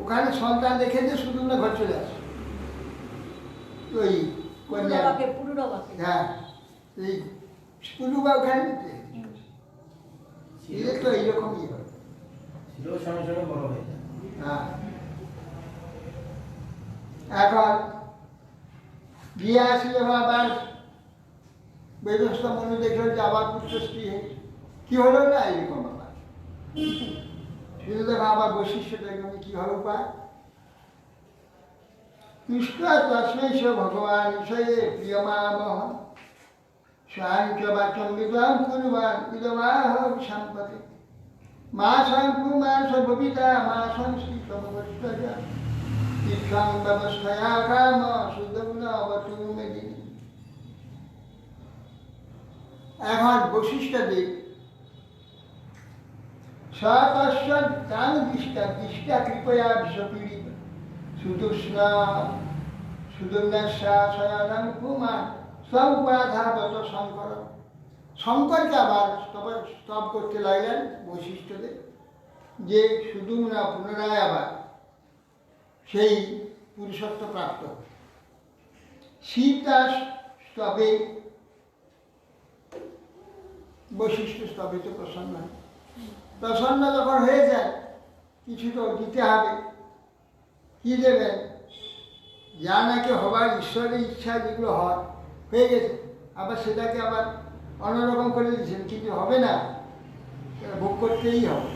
ওখানে সন্তান দেখে যে শুধু ঘর চলে আসে ওই কন্যা, হ্যাঁ এই পুরুবা ওখানে তো এইরকমই হয়, সঙ্গে সঙ্গে বড় হয়ে যায়। হ্যাঁ। এখন বিয়ে আসলে আবার ব্যবস্থা মনে দেখলো যে আবার পুত্র স্ত্রী কি হলো না, এরকম আবার শুধু দেখো আবার বৈশিষ্ট্যটা কি হলো উপায়। কৃষ্ণ তস্মৈ স ভগবান বিষয়ে প্রিয়মামহ স্বাংচ বাচম বিদ্বাং কুর্বান ইদমাহ সম্পদে মা শঙ্কু মা সবিতা মা সংস্কৃতমবস্থা তীর্থং ব্যবস্থায়া কাম সুদগ্ন অবতু মেদিনী। এখন বৈশিষ্ট্যদেব সতস্য দান দৃষ্টা দৃষ্টা কৃপয়া বিষপীড়িত সুদুষ্ণ সুদুন্যাসা শয়নং কুমার সৌপাধাবত শঙ্কর। শঙ্করকে আবার স্তব করতে লাগলেন বৈশিষ্ট্যদেব, যে সুদুম্না পুনরায় আবার সেই পুরুষত্ব প্রাপ্ত। শিব তার স্তবে বৈশিষ্ট্য স্তবে তো প্রসন্ন হয়, প্রসন্ন যখন হয়ে যায় কিছু তো দিতে হবে। কি দেবেন? যা নাকি হবার ঈশ্বরের ইচ্ছা যেগুলো হয় হয়ে গেছে, আবার সেটাকে আবার অন্যরকম করে দিচ্ছেন, কিন্তু হবে না, ভোগ করতেই হবে।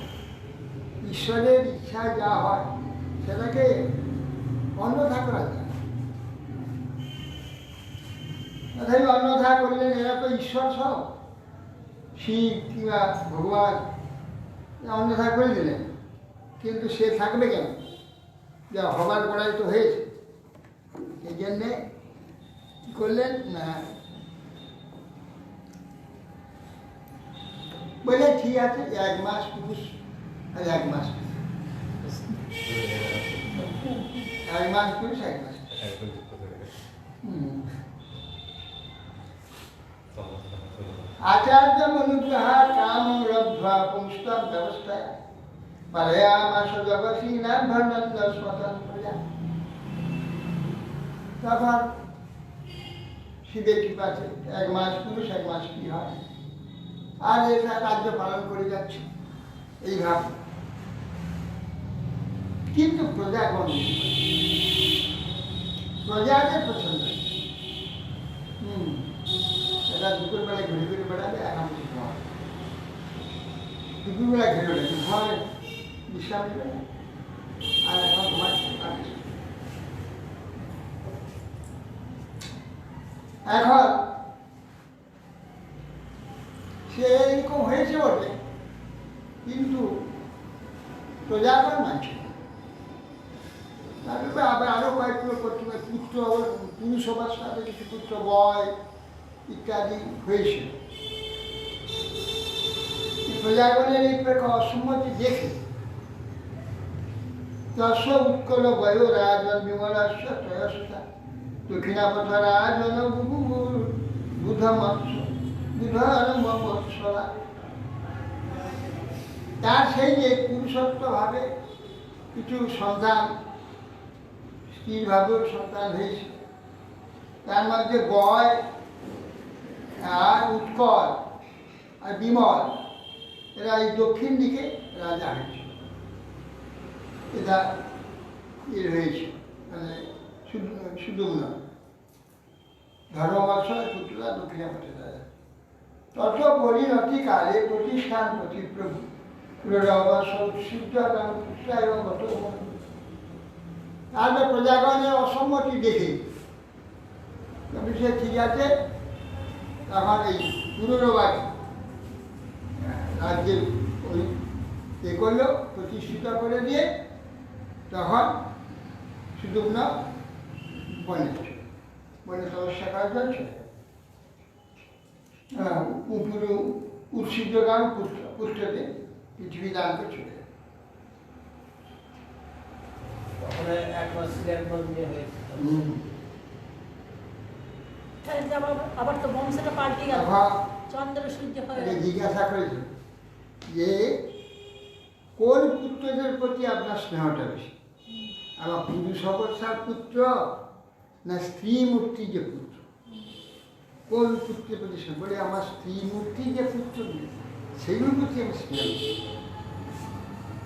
ঈশ্বরের ইচ্ছা যা হয় সেটাকে অন্যথা করা যায়। তথাপি অন্যথা করলেন, এরা তো ঈশ্বর সব, শিব কিংবা ভগবান, অন্যথা করে দিলেন, কিন্তু সে থাকবে কেন? যা হবার গোড়ায় তো হয়েছে। এই জন্যে কী করলেন না, বলে ঠিক আছে 1 মাস পুরুষ আর 1 মাস 1 মাস পুরুষ 1 মাস आचार्य अनुग्रह काम लब्ध्वा पुंस्ता व्यवस्था परयामास जगसीना भनंद स्वतंत्र तখন শিবের কৃপাতে 1 মাস পুরুষ 1 মাস কি হয় আর এটা রাজ্য পালন করে যাচ্ছে এইভাবে কিন্তু প্রজাগণ প্রজাদের পছন্দ এরা দুপুরবেলায় ঘুরে ঘুরে বেড়াবে এখন ঘুমাবে দুপুরবেলায় ঘুরে বেড়াবে ঘুমাবে বিশ্রাম নেবে আর এখন ঘুমাচ্ছে এখন সে এরকম হয়েছে বটে কিন্তু প্রজাগণ মানছে তারপরে আবার আরো কয়েকগুলো করতে পারে পুত্র পুরুষ সবার সাথে কিছু পুত্র বয় ইত্যাদি হয়েছিল প্রজাগণের এই প্রকার অসম্মতি দেখে দশ উৎকল বয় রাজন বিমলাস্য ত্রয়স্থা দক্ষিণাপথ রাজন বুধমৎস বুধরা তার সেই যে পুরুষত্ব ভাবে কিছু সন্তান স্ত্রীর ভাবেও সন্তান হয়েছে তার মধ্যে বয় আর উৎকল আর বিমল এরা এই দক্ষিণ দিকে রাজা হয়েছিল এটা হয়েছে মানে সুদুম্ন ধর্মবর্ষ পুত্ররা দক্ষিণাপথে রাজা তত পরিণতি কালে প্রতিষ্ঠান প্রতি প্রভু তারপরে প্রজাগণের অসম্মতি দেখে সে ঠিক আছে তখন এই পুনরবাদ রাজ্যের ওই এ করলো প্রতিষ্ঠিত করে দিয়ে তখন সুদুম্ন বনে তপস্যা করার জন্য পুরো উৎসিদ্ধগান পুত্রকে পৃথিবী দান করে চলে তখন 1 মাস 1 মাস নিয়ে হয়েছে আবার তো বংশটা পাল্টে গেল চন্দ্র সূর্য হয়ে জিজ্ঞাসা করেছে যে কোন পুত্রদের প্রতি আপনার স্নেহটা বেশি আমার পুরুষ অবস্থার পুত্র না স্ত্রী মূর্তি যে পুত্র কোন পুত্রের প্রতি স্নেহ বলে আমার স্ত্রী মূর্তি যে পুত্র সেগুলোর প্রতি আমি স্নেহ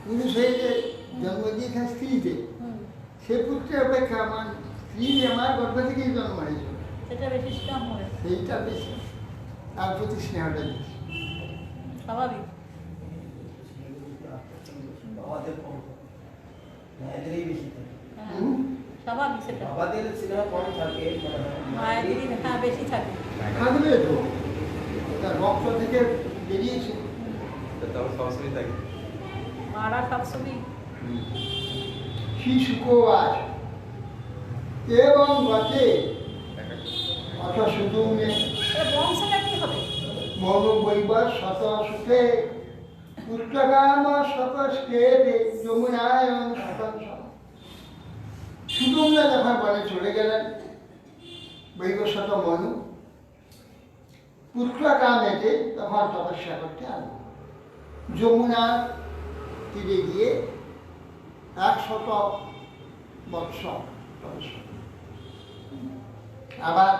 পুরুষ হয়ে যে জন্ম দিয়েছেন স্ত্রীতে সে পুত্রের অপেক্ষা আমার স্ত্রী আমার গর্ভ থেকেই জন্ম হয়েছিল সেটা বেশি স্নেহ হবে সেইটা বেশি তার প্রতি স্নেহটা বেশি স্বাভাবিক বাবাদের কম মায়েদেরই বেশি থাকে স্বাভাবিক সেটা বাবাদের স্নেহ কম থাকে মায়েদেরই হ্যাঁ বেশি থাকে থাকবে তো তার রক্ত থেকে বেরিয়েছে সবসময় থাকে মারা সবসময় শিশুকোয়াস এবং গতে অথ সুদুমে বংশটা কি হবে মনোবৈবর শত সুখে পুত্রকাম সকস্তে যমুনায়ন শতংশ সুদুমনা যখন বনে চলে গেলেন বৈবশত মনু পুত্রকামেতে তখন তপস্যা করতে আরম্ভ যমুনার তীরে গিয়ে 100 বৎসর তপস্যা আবার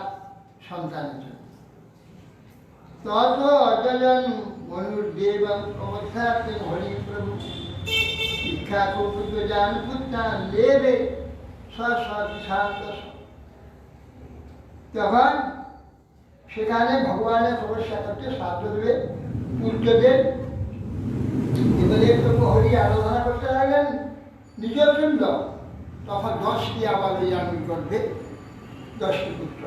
সন্তানের জন্য তত অজলন মনুর্দেব অবস্থাতে হরি প্রভু শিক্ষা কুপুত জান পুত্রান লেবে শান্ত তখন সেখানে ভগবানের তপস্যা করতে সাহায্য দেবে পুত্রদের এবারে প্রভু হরি আরাধনা করতে লাগলেন নিজের জন্য তখন 10টি আবার ওই আমি করবে 10টি পুত্র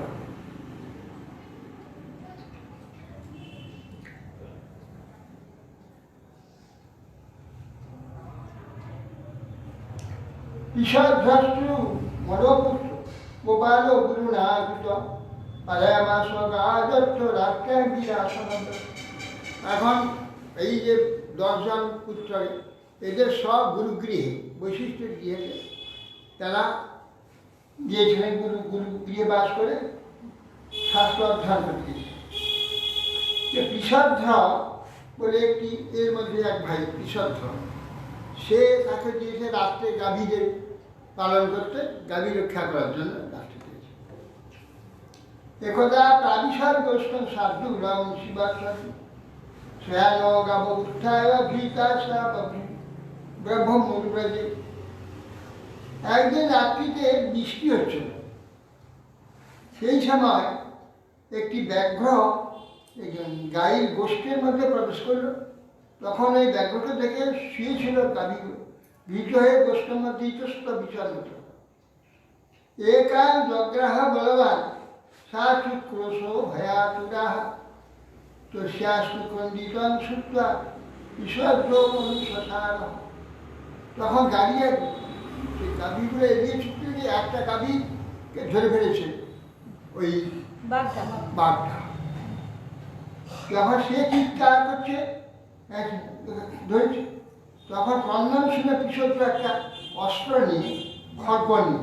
ঈশাদ্রষ্টু মনোপুত্র গোপাল গুরুনাগত পারায়ামাস গাজত্ব রাজ্ঞা বিরাসন এখন এই যে 10 জন পুত্র এদের সব গুরুগৃহে বৈশিষ্ট্যের গৃহেতে তারা গিয়েছিলেন, গুরুগৃহে বাস করে শাস্ত্র অধ্যয়ন করতে। যে পিসদ্ধ বলে একটি, এর মধ্যে এক ভাই পিসদ্ধ, সে তাকে দিয়েছে রাত্রে গাভীদের পালন করতে, গাভী রক্ষা করার জন্য রাত্রে দিয়েছে। একদা প্রাবিশার গোষ্ঠম সাধু রাম শিবাসাধু শ্রেয়ান গাব উত্থায় ভীতাশা ব্রহ্মমূর্ব্রজে। একদিন রাত্রিতে বৃষ্টি হচ্ছিল, সেই সময় একটি ব্যাঘ্র গাইর গোষ্ঠের মধ্যে প্রবেশ করলো। তখন এই ব্যাঘ্রকে দেখে শুয়েছিল গাভীগুলো, ভীত হয়ে গোষ্ঠের মধ্যে ইতস্ত বিচরণ হতো। একা জগ্রাহ বলবান সা চুক্রোশ ভয়াতুরাহ তস্যাস্তু ক্রন্দিতং শ্রুত্বা ঈশ্বর। তখন দাঁড়িয়ে সেই গাভীগুলো এগিয়ে ছুটতে গিয়ে একটা গাভীকে ধরে ফেলেছে ওই বাঘটা। যখন সে চিৎকার করছে ধরেছে, তখন ক্রন্দন শুনে পিসদ্ধ একটা অস্ত্র নিয়ে, খড়গ নিয়ে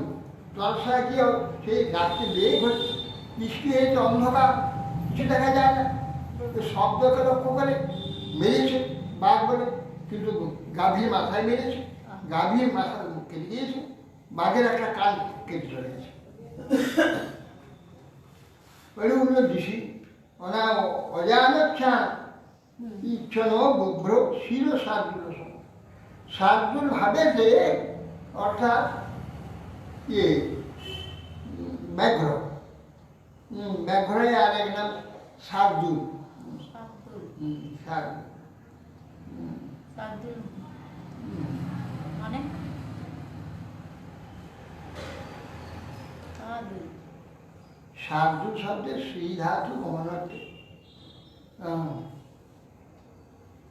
তলসায় গিয়ে সেই রাত্রে বেগ হচ্ছে, বৃষ্টি হয়েছে, অন্ধকার, কিছু দেখা যায় না, শব্দকে লক্ষ্য করে মেরেছে বাঘ বলে, কিন্তু গাভীর মাথায় মেরেছে, গাভীর মাথা কেটে দিয়েছে, বাঘের একটা কান কেটে চলে গেছে। উল্ল দিশি ওনা অজানচ্ছান ইচ্ছন বুভ্র শির শার্দুল। শার্দুল ভাবে যে অর্থাৎ ইয়ে ব্যাঘ্র, ব্যাঘ্রে আর এক নাম শার্দুল। শার্দুল শব্দের শ্রী ধাতু গমনার্থে।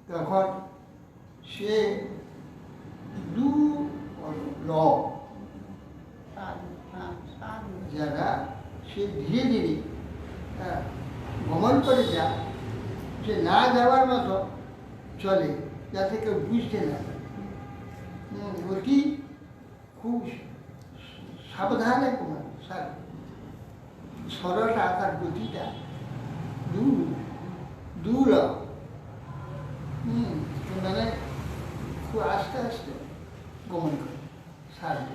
তখন সে দু ল যারা সে ধীরে ধীরে গমন করে যায়, সে না যাওয়ার মতো চলে, যাতে কেউ বুঝতে না পারে। ওটি খুব সাবধানে কমান, সরলটা তার গতিটা দূর, মানে খুব আস্তে আস্তে গমন করে সারবে।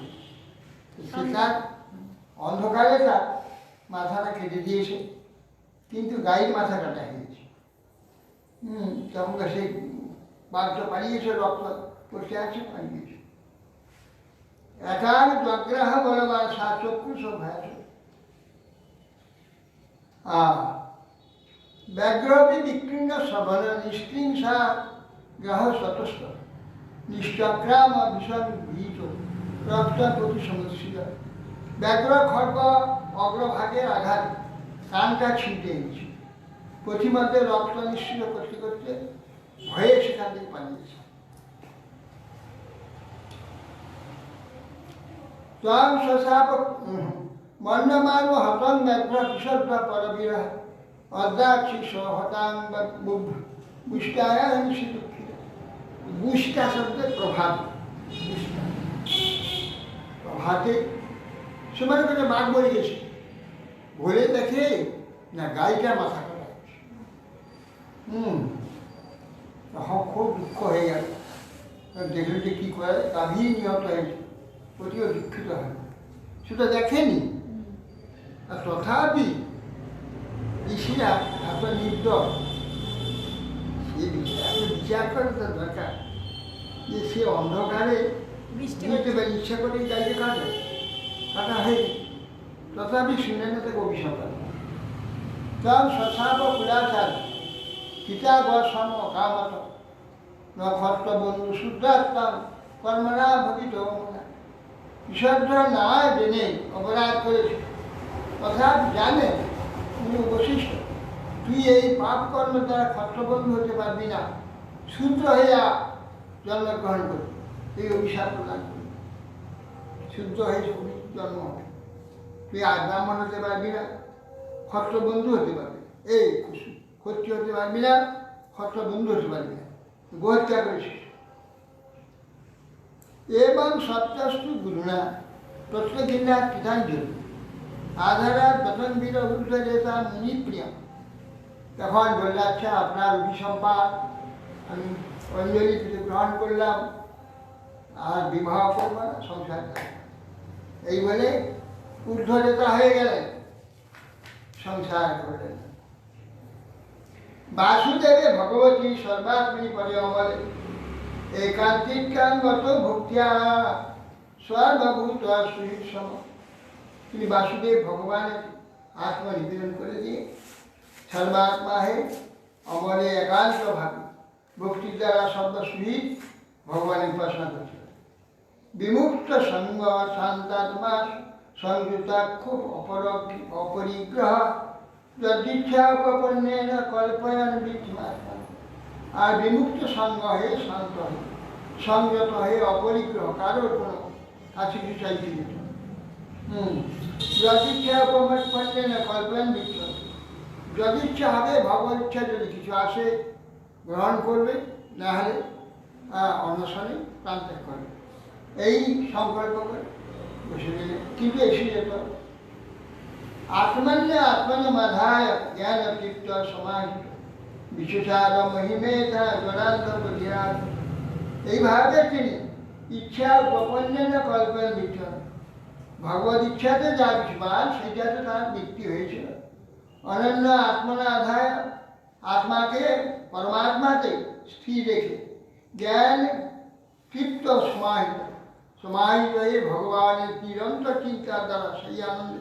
সে তার অন্ধকারে তার মাথাটা কেটে দিয়েছে, কিন্তু গায়ের মাথা কাটা হয়েছে। তখন সেই বাঘটা পালিয়েছে, রক্ত পড়তে আছে, পালিয়েছে। একার জগ্রাহ বলবান সা চক্ষু সব ভয়াস। ব্যাঘ্রপি বিকীর্ণ শ্রবণ নিষ্কৃংসা গ্রহ শতস্থ নিশ্চক্রাম ভীষণ ভীত রক্ত প্রতি সমস্যিত। ব্যাঘ্র খড়গ অগ্রভাগের আঘাত কানটা ছিঁটে গেছে, প্রতিমধ্যে রক্ত নিশ্চিত করতে করতে ভয়ে সেখান থেকে পালিয়েছে। ত্বং শশাপ মন্যমান হতং ব্যাঘ্র বিশদ্ধ পরবীর অদ্রাক্ষি হতাং বুষ্টায়ান দুঃখিত। বুষ্টা শব্দের প্রভাত, প্রভাতে সময় করে বাঘ মরে গেছে, ভরে দেখে না গাইটা মাথা কাটা হচ্ছে। তখন খুব দুঃখ হয়ে গেল, দেখলে যে কী করে, গাভী নিহত হয়েছে, ওটিও দুঃখিত হয়, সেটা দেখেনি। আর তথাপি ঋষিরা এত নির্দয়, সে এত বিচার করে তার দরকার যে সে অন্ধকারে নিতে পারে, ইচ্ছা করে গাইতে কাটা হয়ে, তথাপি শুনে না তাকে অভিশাপ করে। তখন শশাপ কুলাচার পিতা বর্ষম কামত নক্ষত্র বন্ধু শুদ্ধাত্মার কর্মরা ভবিত। বিশুদ্ধ না জেনে অপরাধ করেছে, তথাপি জানে তুমি বশিষ্ঠ, তুই এই পাপ কর্ম দ্বারা ক্ষত্রবন্ধু হতে পারবি না, শূদ্র হইয়া জন্মগ্রহণ করবি, এই অভিশাপ প্রদান করবি। শূদ্র হয়ে জন্ম হবে, তুই আর ব্রাহ্মণ হতে পারবি না, ক্ষত্রবন্ধু হতে পারবি, এই ক্ষত্রিয় হতে পারবি না, ক্ষত্রবন্ধু হতে পারবি না, গোহত্যা করেছিস। এবং সত্যস্তু গুরুণা তত্ত্বজ্ঞা কৃতাঞ্জলি আধারা প্রথমবীর উদ্ধরেতা মুনি প্রিয়। তখন বললে, আচ্ছা আপনার অভিসম্পাদ আমি অঞ্জলি গ্রহণ করলাম, আর বিবাহ করব না, সংসার করব। এই বলে ঊর্ধ্বরেতা হয়ে গেলেন, সংসার করলেন। বাসুদেবে ভগবতী সর্বাত্মনি পরে অমলে একান্তিকাঙ্গত ভক্তিয়া সর্বভূত সুহিসম। তিনি বাসুদেব ভগবানের আত্মনিবেদন করে দিয়ে সর্বাত্মা হে অমলে একান্ত ভাবে ভক্তির দ্বারা সর্বসুহিত ভগবানের উপাসনা করছিল। বিমুক্ত সঙ্গ শান্তাত্মা সংযুতাক্ষ অপরিগ্রহ যদিচ্ছাপন্যেন কল্পয়ন বিদ্যমাত্মা। আর বিমুক্ত সঙ্গ হয়ে শান্ত হয়ে সংযত হয়ে অপরিগ্রহ, কারোর কোনো কাছে কিছু চাইতে যেত যদিচ্ছাপন্যেন কল্পয়ন বিদ্যমান। যদিচ্ছা হবে ভগবত ইচ্ছা, যদি কিছু আসে গ্রহণ করবে, না হলে অনশনে প্রাণ ত্যাগ করবে। এই সংকল্প করে বসে গেলে, কিন্তু এসে যেত আত্মন্য আত্মনমাধায় জ্ঞান তৃপ্ত সমাহিত বিশেষার মহিমেতা জনান্ত বিরাট। এইভাবে তিনি ইচ্ছা প্রপঞ্চন কল্পনা বিচ্ছন, ভগবত ইচ্ছাতে যা বিশ্বাস সেটাতে তার মৃত্যু হয়েছিল। অনন্য আত্মনাধায় আত্মাকে পরমাত্মাতে স্থির রেখে জ্ঞান তৃপ্ত সমাহিত হয়ে ভগবানের চিরন্তর চিন্তার দ্বারা সেই আনন্দে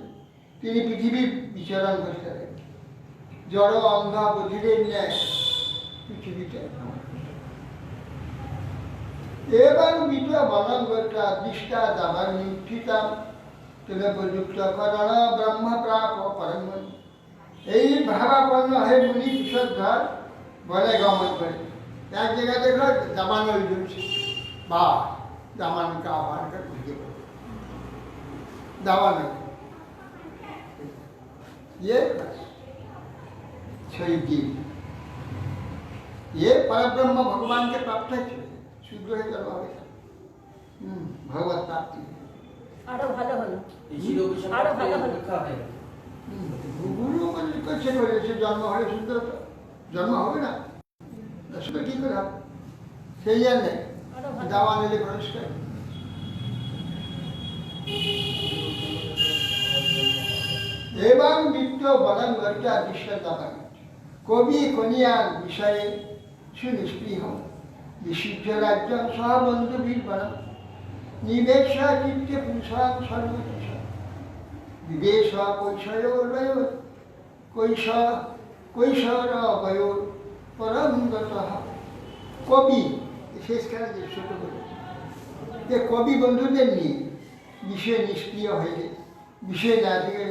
তিনি পৃথিবী বিচরণ করতে থাকেন। জড় অন্ধ বুদ্ধিদের ন্যায় পৃথিবীতে এবার বিট বনগতা দৃষ্টা দাবার নিষ্ঠিতাম তদুক্ত করণ ব্রহ্ম প্রাপ পরমণি। এই ভাবাপন্ন হয়ে মুনি বিশ্বধর বনে গমন করে। এক জায়গায় দেখলো দামান জ্বলছে, বা दामन का आह्वान कर ढूंढे दावा नहीं। ये जीव ये परब्रह्म भगवान के प्राप्त है, शुद्ध है जब भगवत प्राप्ति আরো ভালো হলো, আরো ভালো গুরু করছে করেছে জন্ম হলে শুদ্ধ জন্ম হবে না, সেটা কি করে হবে? সেই জন্যে দাওয়া নিলে প্রবেশ করে। এবং নিত্য বলন গর্জা দৃশ্য দাবান কবি কনিয়ার বিষয়ে সুনিষ্পৃহ বিশুদ্ধ রাজ্য সহবন্ধু বীরবন নিবেশ চিত্তে পুরুষাং সর্বদেশ বিদেশ কৈশোর কৈশোর বয়োর পরমগত। কবি শেষকালে যে ছোট করেছে যে কবি বন্ধুদের নিয়ে বিষয়ে নিষ্ক্রিয় হয়ে বিষয়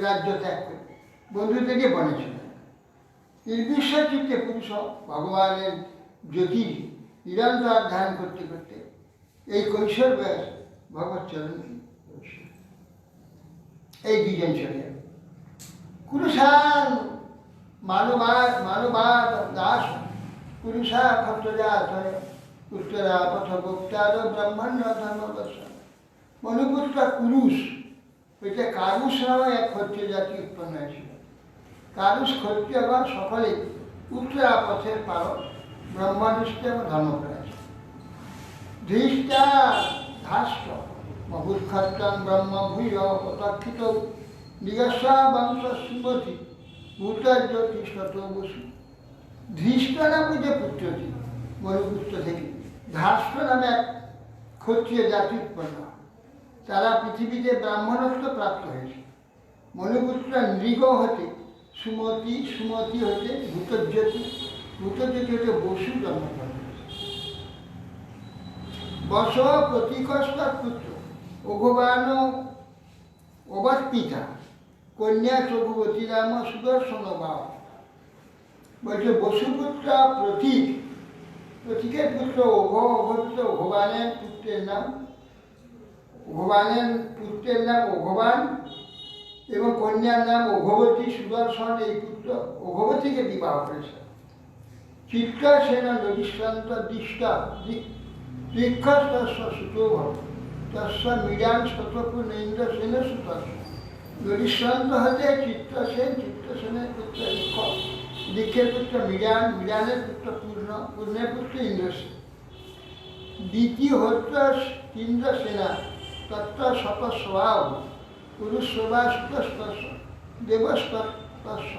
রাজ্য ত্যাগ করে বন্ধুদেরকে বনেছিল। নির্বিশ্ব চিত্তে পুরুষ ভগবানের জ্যোতি নিরন্তর ধ্যান করতে করতে এই কৈশোর বয়স ভগবত চরণ এই দুজন চলে যাবে। কুরুষান মানবাদ দাস পুরুষা ক্ষত্রজাত উত্তরা পথ গুপ্তার ব্রাহ্মণ্য ধর্মদর্শন। মনুপুত্র কুরুষ, ওইটা কারুষ নামে এক ক্ষত্রিয় জাতি উৎপন্ন হয়েছিল। কারুষ ক্ষত্রিয়গণ সকলে উত্তরা পথের পালক, ব্রহ্মনিষ্ঠ এবং ধর্মপ্রায়। ধৃষ্টা ধাষ্ট মহুৎক্ষত্রং ব্রহ্ম ভূয় প্রতক্ষিত নিগস্বা বংশ সুমতি ভূতজ্যোতি শত বসু। ধৃষ্ট নামে যে পুত্রটি মনুপুত্র থেকে ধাষ্ট নামে এক ক্ষত্রিয় জাতি উৎপন্ন, তারা পৃথিবীতে ব্রাহ্মণত্ব প্রাপ্ত হয়েছে। মনুপুত্র নৃগ হতে সুমতি, সুমতি হতে ভূতজ্যোতি, ভূতজ্যোতি হতে বসু জন্মগ্রহণ করেছে। বস প্রতিকষ্টার পুত্র অঘবান অবাধ পিতা কন্যা চঘুবতী রাম সুদর্শন বাবা। বলছে বসুপুত্র প্রতীক, প্রতীকের পুত্র অঘপুত্র অঘবানের পুত্রের নাম অঘবান এবং কন্যার নাম অঘবতী। সুদর্শন এই পুত্র অঘবতীকে বিবাহ করেছে। চিত্রা সেন নদীশ্রান্ত দৃষ্টা দীক্ষস্তস্য সুতোভব তস্য মীরান শতপূর্ণ ইন্দ্র সেন সুতস্য। নদীশ্বন্ত হতে চিত্রসেন, চিত্রসেনের পুত্র লিখ, লিখের পুত্র মীরান, মীরানের পুত্র পূর্ণ, পূর্ণের পুত্র ইন্দ্রসেন। দ্বিতীয় হত্য ইন্দ্রসেনা তত্ত্ব শতস্বভাব পুরুষবাস্তস্য দেবস্তস্য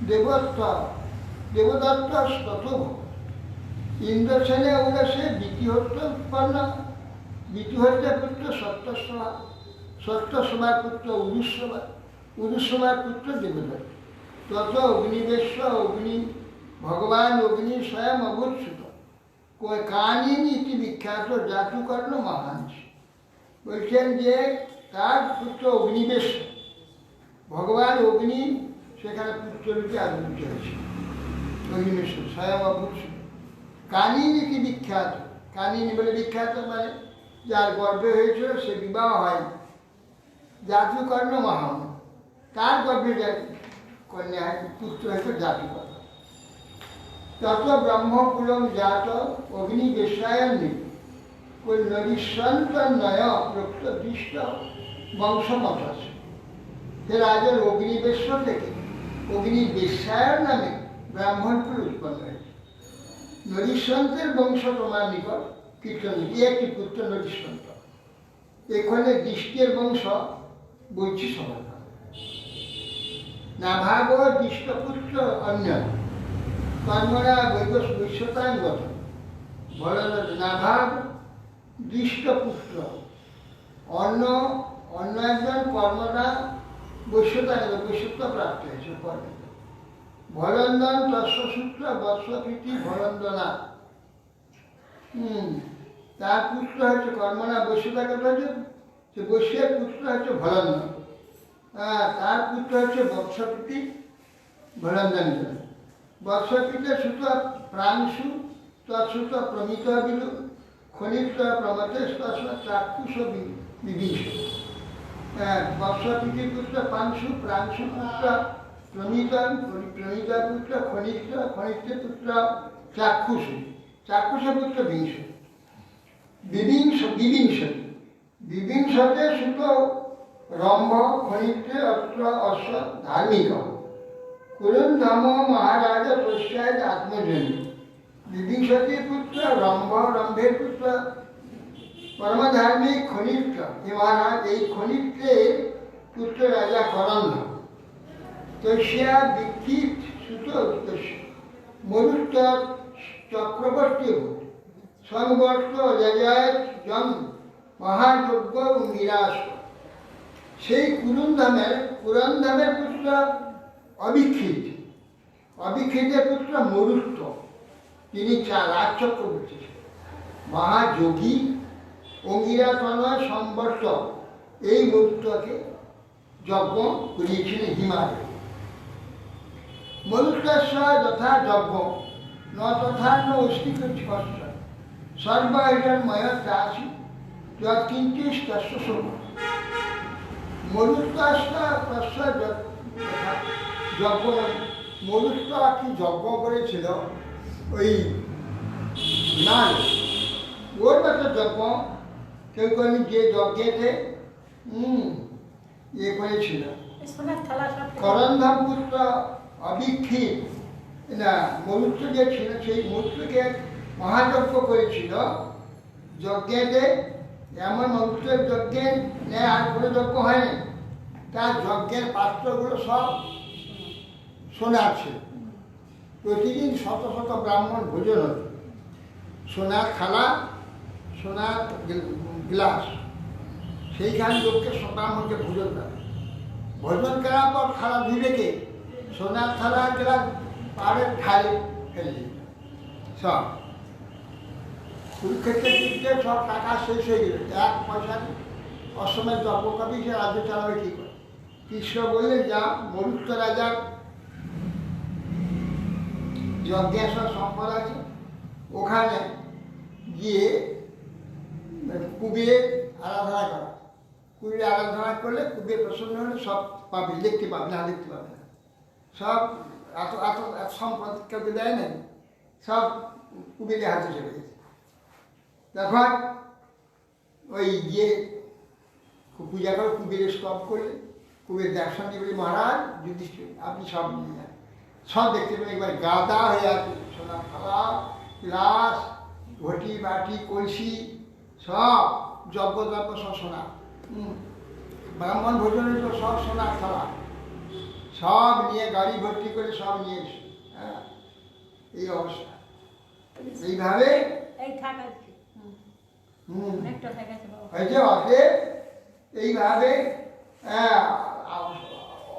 দেবত্ব দেবদত্ত স্ততভ। ইন্দ্রসেনে উল্লাসে দ্বিতীয়ত্ব উৎপন্ন, দ্বিতীয়ত্বের পুত্র সত্যস্বভা, সত্যস্বভার পুত্র উরুস্বভা, উরুস্বভার পুত্র দেবদত্ত। তত অগ্নিবেশ অগ্নি ভগবান অগ্নি স্বয়ং অভূৎসুত কানিন ইতি বিখ্যাত জাতুকর্ণ মহাংস। বলছেন যে তার পুত্র অগ্নিবেশ, ভগবান অগ্নি সেখানে পুত্ররূপে আবির্ভূত হয়েছে। অগ্নিবেশ স্বয়ং অভূৎসুত কানিন ইতি বিখ্যাত। কানিন বলে বিখ্যাত মানে যার গর্ভে হয়েছিল সে বিবাহ হয়নি, জাতুকর্ণ মহান, তার গর্ভে যার কন্যা পুত্র হয়েছে জাতুকর্ণ। তত ব্রহ্মপুরম জাত অগ্নিবেশায়ন নদীশ্বন্তন্নয় প্রদৃষ্ট বংশমত আছে। সে রাজার অগ্নিবেশ থেকে অগ্নিবেশায়ন নামে ব্রাহ্মণপুর উৎপন্ন হয়েছে। নদীশ্বন্তের বংশ তোমার নিকট কীর্তন, একটি পুত্র নদীশ্বন্ত। এখানে দৃষ্টের বংশ বলছি সবার নাভাগ দৃষ্টপুত্র অন্য কর্মরা বৈশ্যতাঙ্গত বল নাভাগ দৃষ্টপুত্র অন্য অন্য একজন কর্মরা বৈশ্যতাঙ্গ বৈশ্যত্ব প্রাপ্ত হয়েছে কর্মে। ভলন্দন তস্যসূত্র বৎসপ্রীতি ভলন্দনা। তার পুত্র হচ্ছে কর্মনা বৈশ্যতাকে বলছে, সে বৈশ্যের পুত্র হচ্ছে ভলন্দন। তার পুত্র হচ্ছে বৎসপ্রীতি ভলন্দন। বৎসপ্রীতে সুত প্রাংশু তৎসুত প্রমিত বিলু খনিত প্রমতে চাক্ষুষ বিবিংশ। বৎসপ্রীতির পুত্র পাংশু, প্রাংশু পুত্র প্রমিত, প্রমিত পুত্র খনিত, খনিতের পুত্র চাক্ষুষ, চাক্ষুষ পুত্র বিংশ। বিবিংশ বিবিংশতি বিবিংশতে সুত রম্ভ খনিতে অস্ত্র অশ্ব ধার্মিক কুরুন্ধম মহারাজ তস্যাদ আত্মজনী। বিবিংশতির পুত্র রম্ভ, রম্ভের পুত্র পরমধার্মিক খনিত্র। হে মহারাজ, এই খনিত্রের পুত্র রাজা করন্ধ। তস্যা দীক্ষিত সুত মরুত্তর চক্রবর্তী সংবর্ত জয় জং মহাযজ্ঞ নিরাশ। সেই কুরন্ধামের পুত্র অবিক্ষিত, অবিক্ষিতের পুত্র মরুত্ব, তিনি রাজ চক্রবর্তী মহাযোগী অঙ্গিরাতনয় সংবর্ত। এই মরুত্বকে যজ্ঞ করিয়েছিলেন হিমালয়। মরুত্বস্য যথা যজ্ঞ ন তথা ন অস্তি কষ্ট সর্বময় দাসী যৎকিঞ্চিত তস্য শোক। মরুত্বস্য তস্য যজ্ঞ, মরুত্ব কি যজ্ঞ করেছিল ওই না, ওর মতো যজ্ঞ কেউ করেনি যে যজ্ঞেতে ইয়ে করেছিল। করন্ধম পুত্র অবিক্ষিত না মরুত্ব যে ছিল, সেই মরুত্বকে মহাযজ্ঞ করেছিল যজ্ঞেতে। এমন মরুত্বের যজ্ঞে আর কোনো যজ্ঞ হয়নি। তার যজ্ঞের পাত্রগুলো সব সোনার ছিল। প্রতিদিন শত শত ব্রাহ্মণ ভোজন হতো, সোনার থালা, সোনার গ্লাস, সেইখানে লোককে ব্রাহ্মণকে ভোজন করে। ভোজন করার পর থালা ধুয়ে রেখে সোনার থালা গ্লাস পাড়ের ঢালে ফেলে দিত। সব কুরুক্ষেত্রের দিকে সব টাকা শেষ হয়ে গেল, এক পয়সা অসময় যজ্ঞ কবি সে রাজ্য চালাবে কী করে। কৃষ্ণ বললেন যা মরুত্ব রাজার যজ্ঞেশ্বর সম্পদ আছে, ওখানে গিয়ে কুবের আরাধনা করা। কুবের আরাধনা করলে কুবের প্রসন্ন হলে সব পাবে, দেখতে পাবে না দেখতে পাবে না, সব এত এত এত সম্পদ কেউ দেয় না, সব কুবেরের হাতে চলে গেছে। তখন ওই গিয়ে পূজা করে কুবেরের স্তব করলে, কুবের দর্শন দিয়ে বলে মহারাজ যুধিষ্ঠির আপনি সব নিয়ে যান। সব দেখতে পেলেন একবার গাদা হয়ে আছে, সোনা থালা, গ্লাস, ঘটি বাটি কলসি সব যজ্ঞ সব সোনা। ব্রাহ্মণ ভোজনের তো সব সোনার থালা, সব নিয়ে গাড়ি ভর্তি করে সব নিয়ে এসে, হ্যাঁ এই অবস্থা। এইভাবে এই থাক আজকে একটা থাক আছে বাবা হয়েছে অতে এইভাবে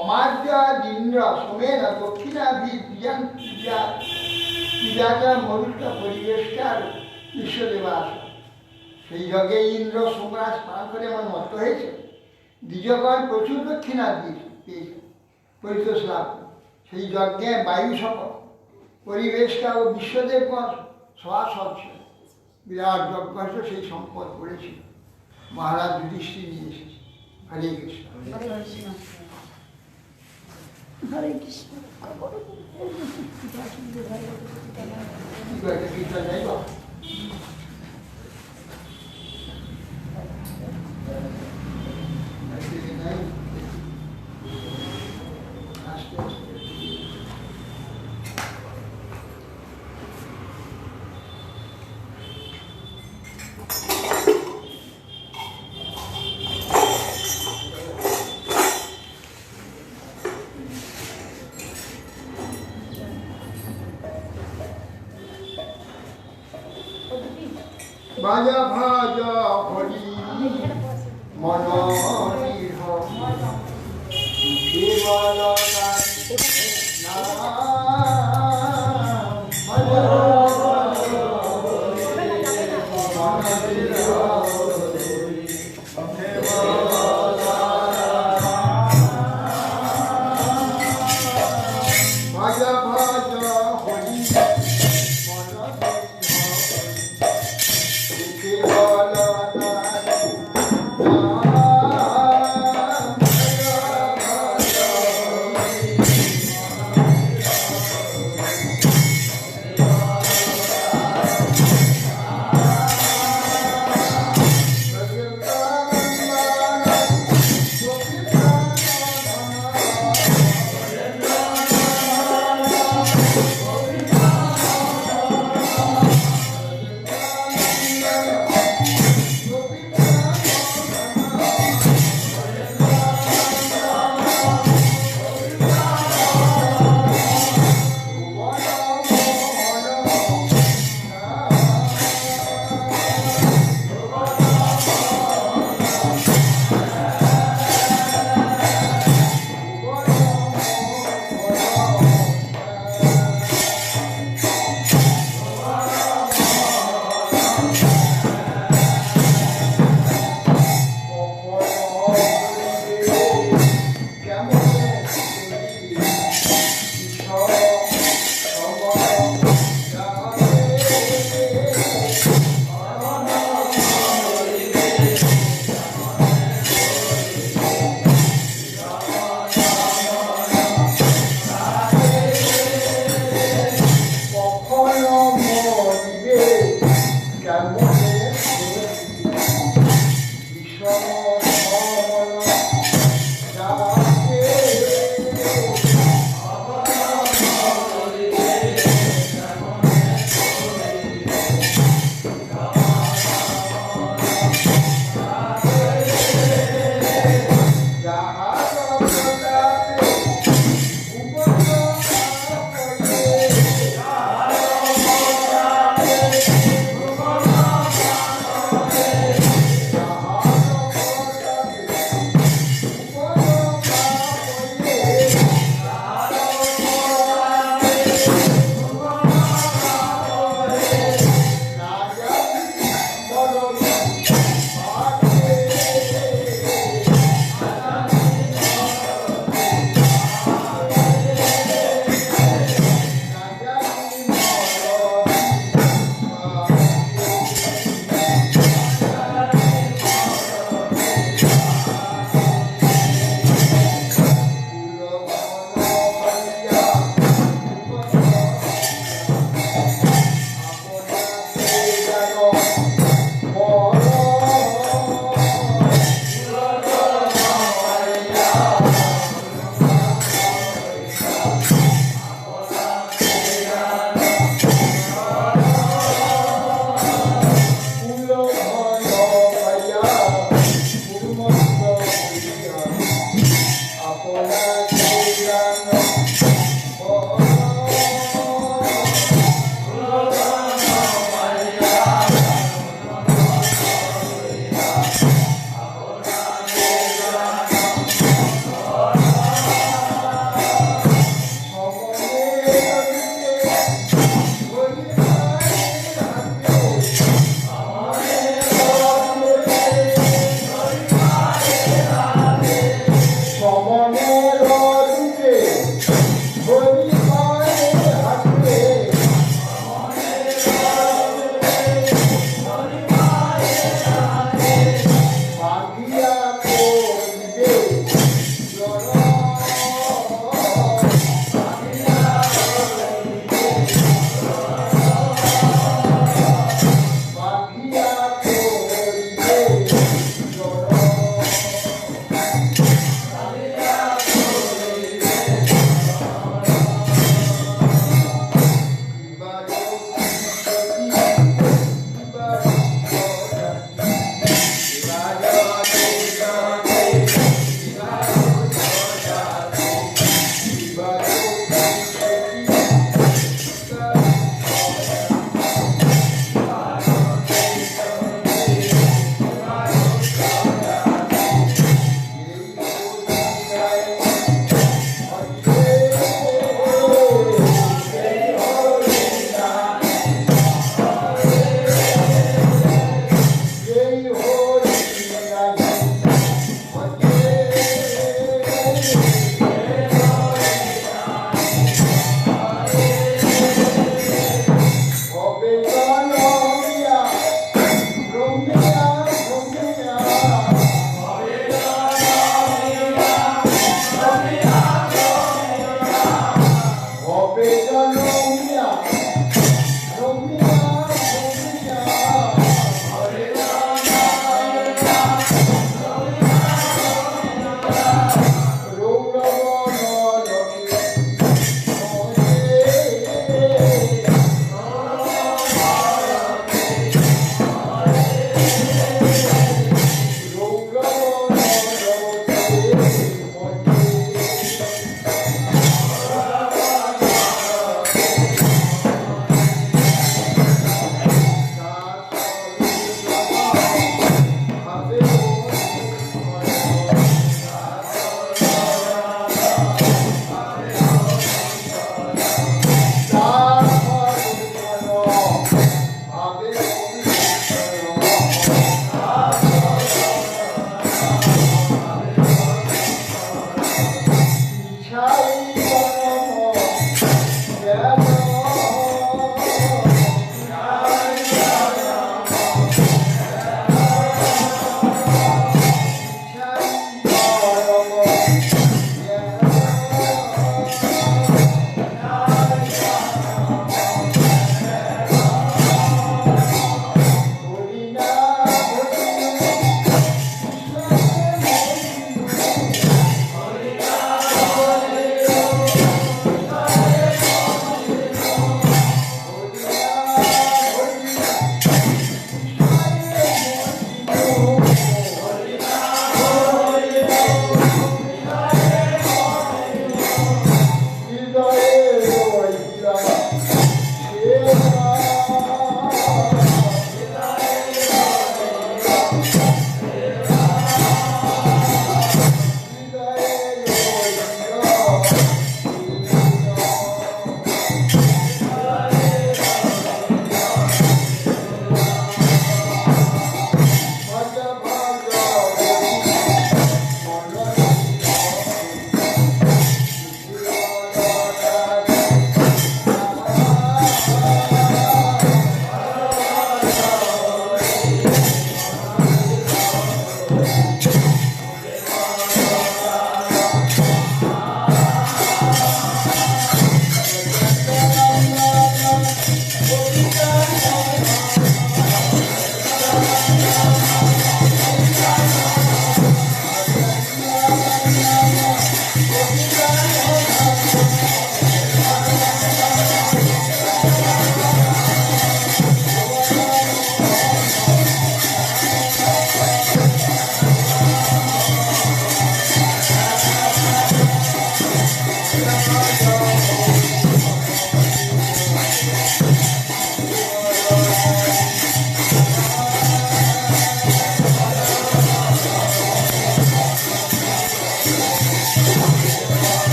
অমার্য ইন্দ্র সোমেন দক্ষিণাভিজাতা মরুতা পরিবেশকার বিশ্বদেবাস। সেই যজ্ঞে ইন্দ্র সোমরাজ পান করে আমার মত হয়েছে। দ্বিজগণ প্রচুর দক্ষিণা দিয়েছে, পরিতোষ লাভ। সেই যজ্ঞে বায়ু শপথ পরিবেশটা ও বিশ্বদেবগণ সভাসদ ছিল, বিরাট যজ্ঞ হয়েছে, সেই সম্পদ করেছিল। মহারাজ যুধিষ্ঠির নিয়ে এসেছে। হরে কৃষ্ণ। হরে কৃষ্ণ। কীর্তন যাইব আস্তে আস্তে ভাজা ভাজা হরি মনোরিহ কেবল ভাজা ভাজা হরি সমনের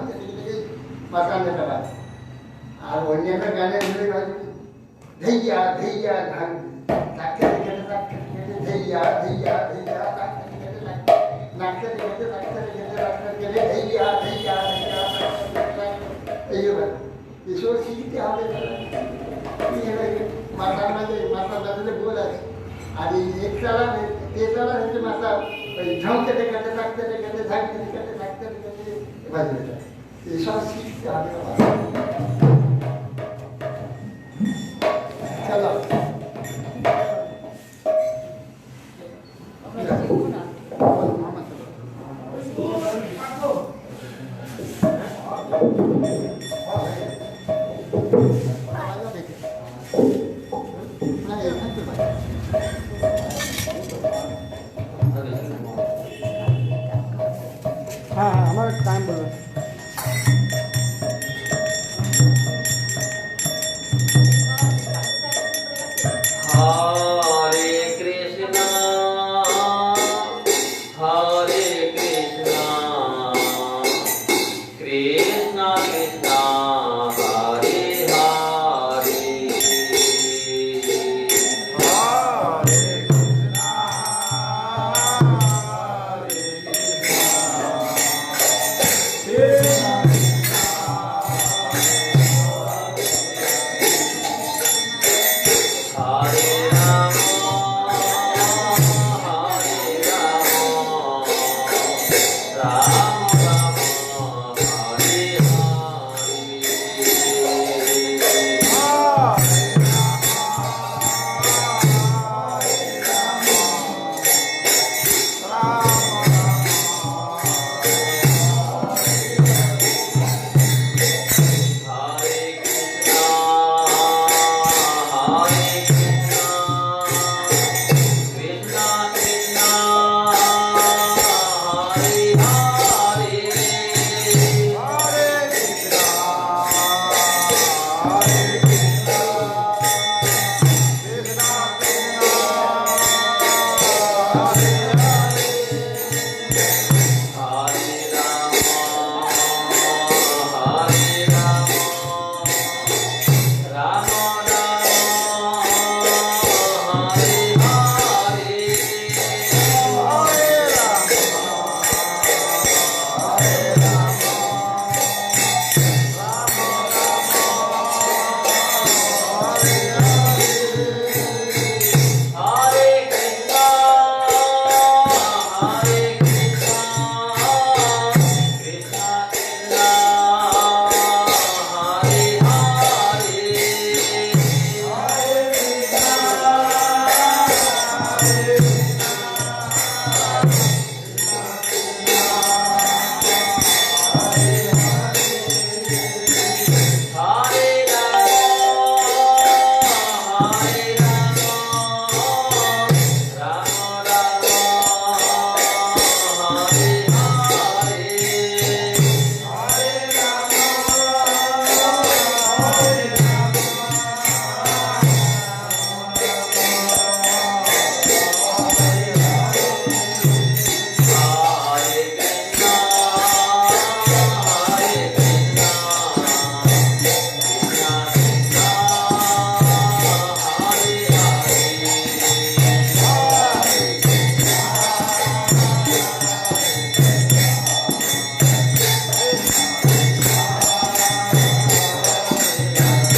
কেটে কেটে মাতানোটা বাজে। আর অন্যান্য গানের মধ্যে বাজবে ধৈয়া ধৈয়া ধান নাক কেটে কেটে নাক কেটে কেটে ধৈয়া ধৈয়া ধৈয়া নাক কেটে কেটে নাক কেটে কেটে নাক কেটে কেটে নাক কেটে কেটে ধৈয়া ধৈয়া ধৈয়া এইবার এসব শিখতে হবে। মাথার মাঝে মাথা বাজালে গোল আছে, আর এই একতলা তেতলা হচ্ছে মাথা ওই ঝাঁক কেটে কেটে নাক কেটে কেটে ঝাঁক কেটে কেটে নাক কেটে কেটে বাজবে। এসব শিখতে হবে আমার। চলো হ্যাঁ হ্যাঁ আমার টাইম বলবেন। হরে কৃষ্ণ কৃষ্ণ কৃষ্ণ হরে হরে হরে রাম রাম রাম হরে হরে হরে কৃষ্ণ কৃষ্ণ কৃষ্ণ হরে হরে হরে রাম রাম রাম হরে হরে হরে কৃষ্ণ কৃষ্ণ কৃষ্ণ হরে হরে রাম রাম হরে হরে কৃষ্ণ হরে কৃষ্ণ কৃষ্ণ কৃষ্ণ হরে হরে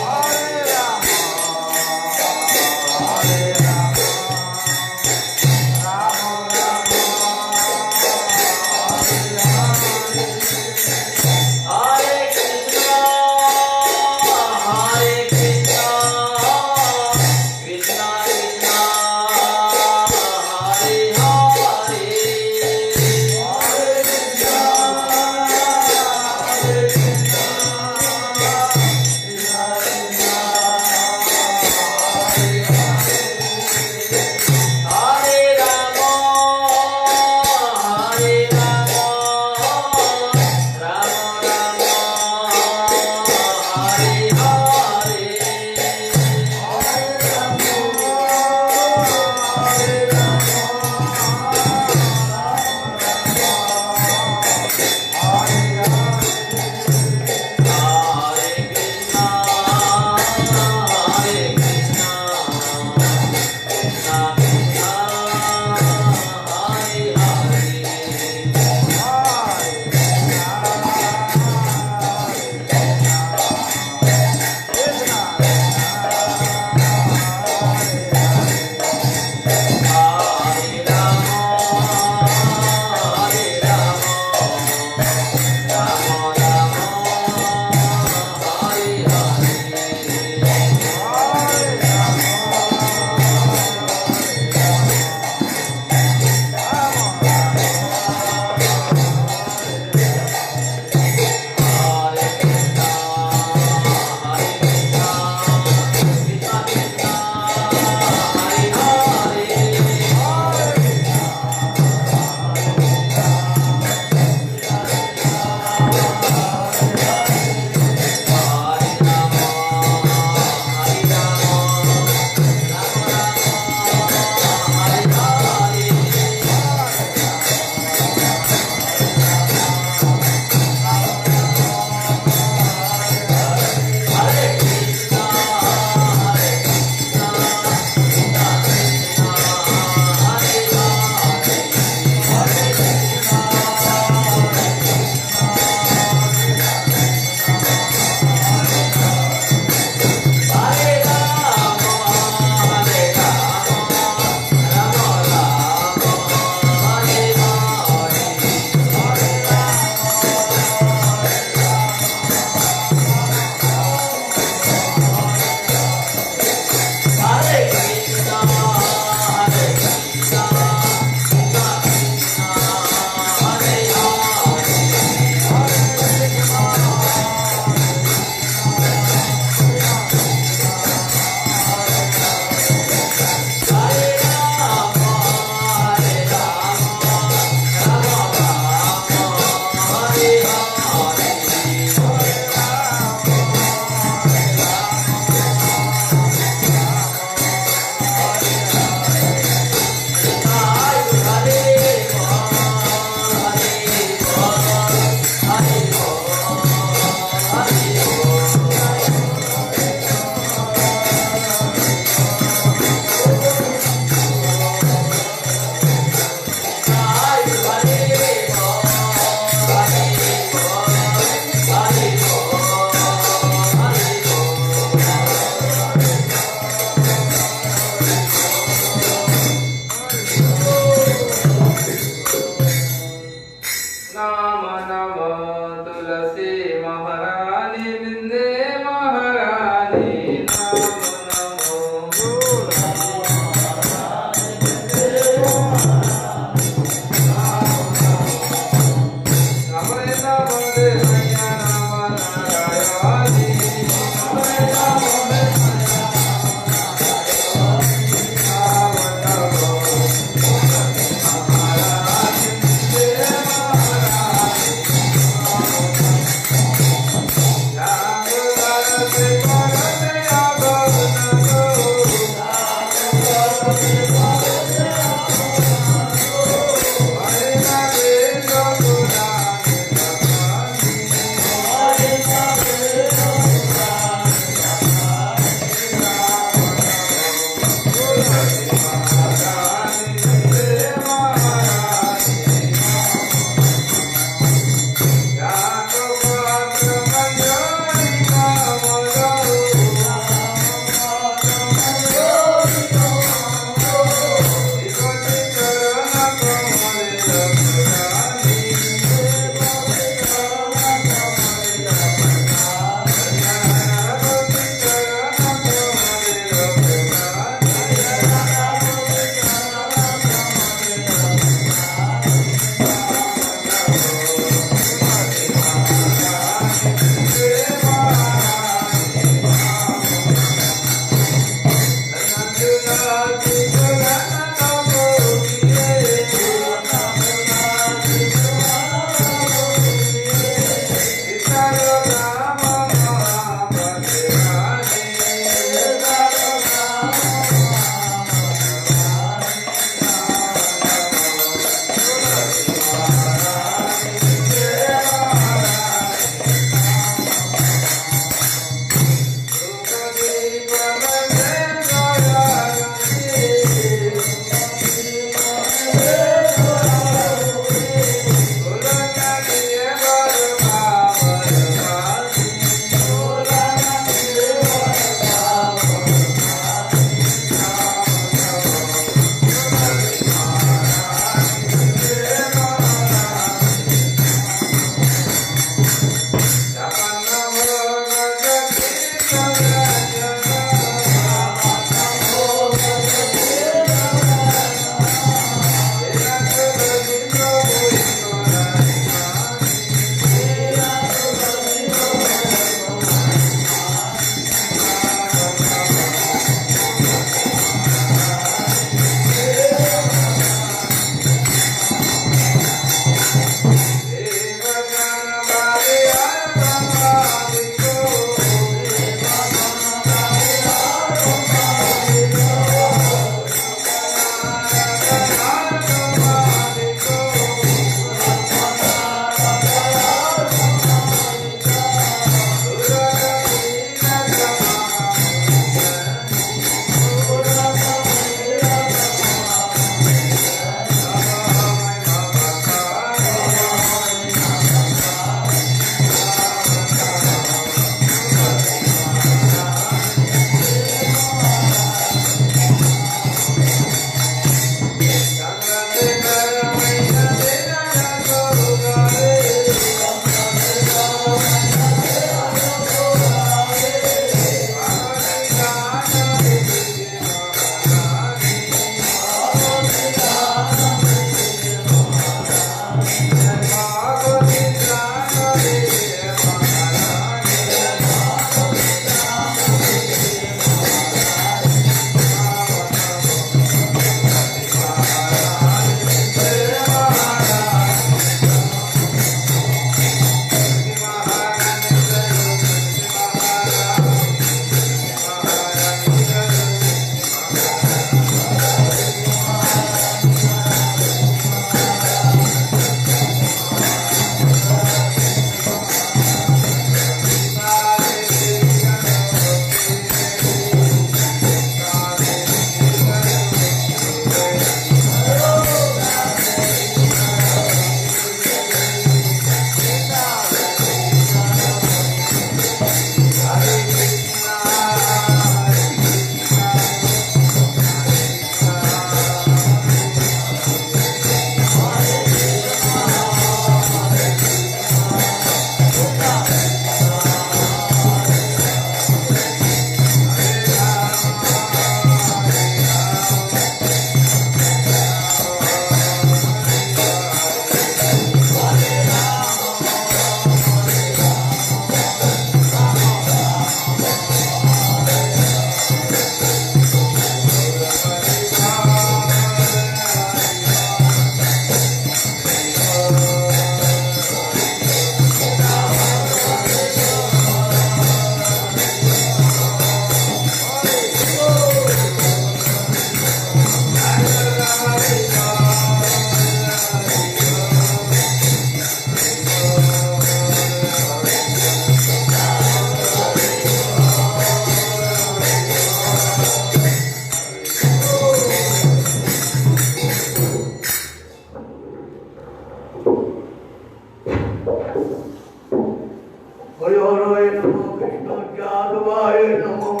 হরি হরে নমঃ কৃষ্ণ যাদবায় নমঃ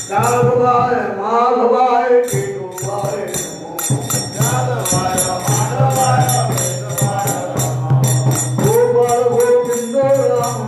যাদবায় মাধবায় কেশবায় গোপাল গোবিন্দ রাম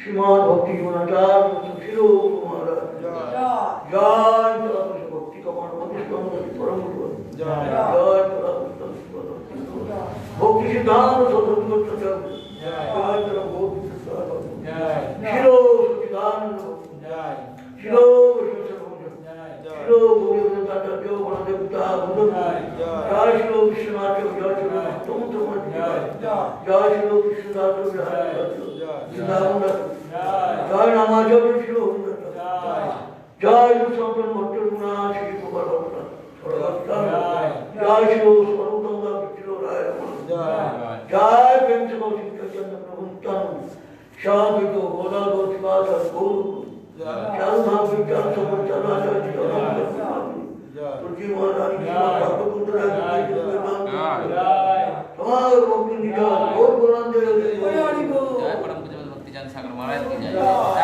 श्रीमान भक्ति जीवनाचार्य शिरो महाराज जय भक्ति कमान परम भक्ति सिद्धांत शिरो सच्चिदानंद शिरो शिरो गोविंदाचार्य गणदेवता जय शिरो विश्वनाथ जय शिरो तुम जय शिरो विश्वनाथ जय नामाचार्य शिरो जय संतन भट्टर गुणा श्री गोपाल जय शिरो स्वरूपंगा शिरो राय जय प्रेम से कौशिक चंद्र प्रभु श्याम विको गोदा दो शिवास गुरु श्याम भाव ज्ञान समर चलाचार्य तुलसी महारानी भागवत समाज भक्ति निजा और गुणांजलि जय परम पूज्य भक्ति चंद सागर महाराज की जय।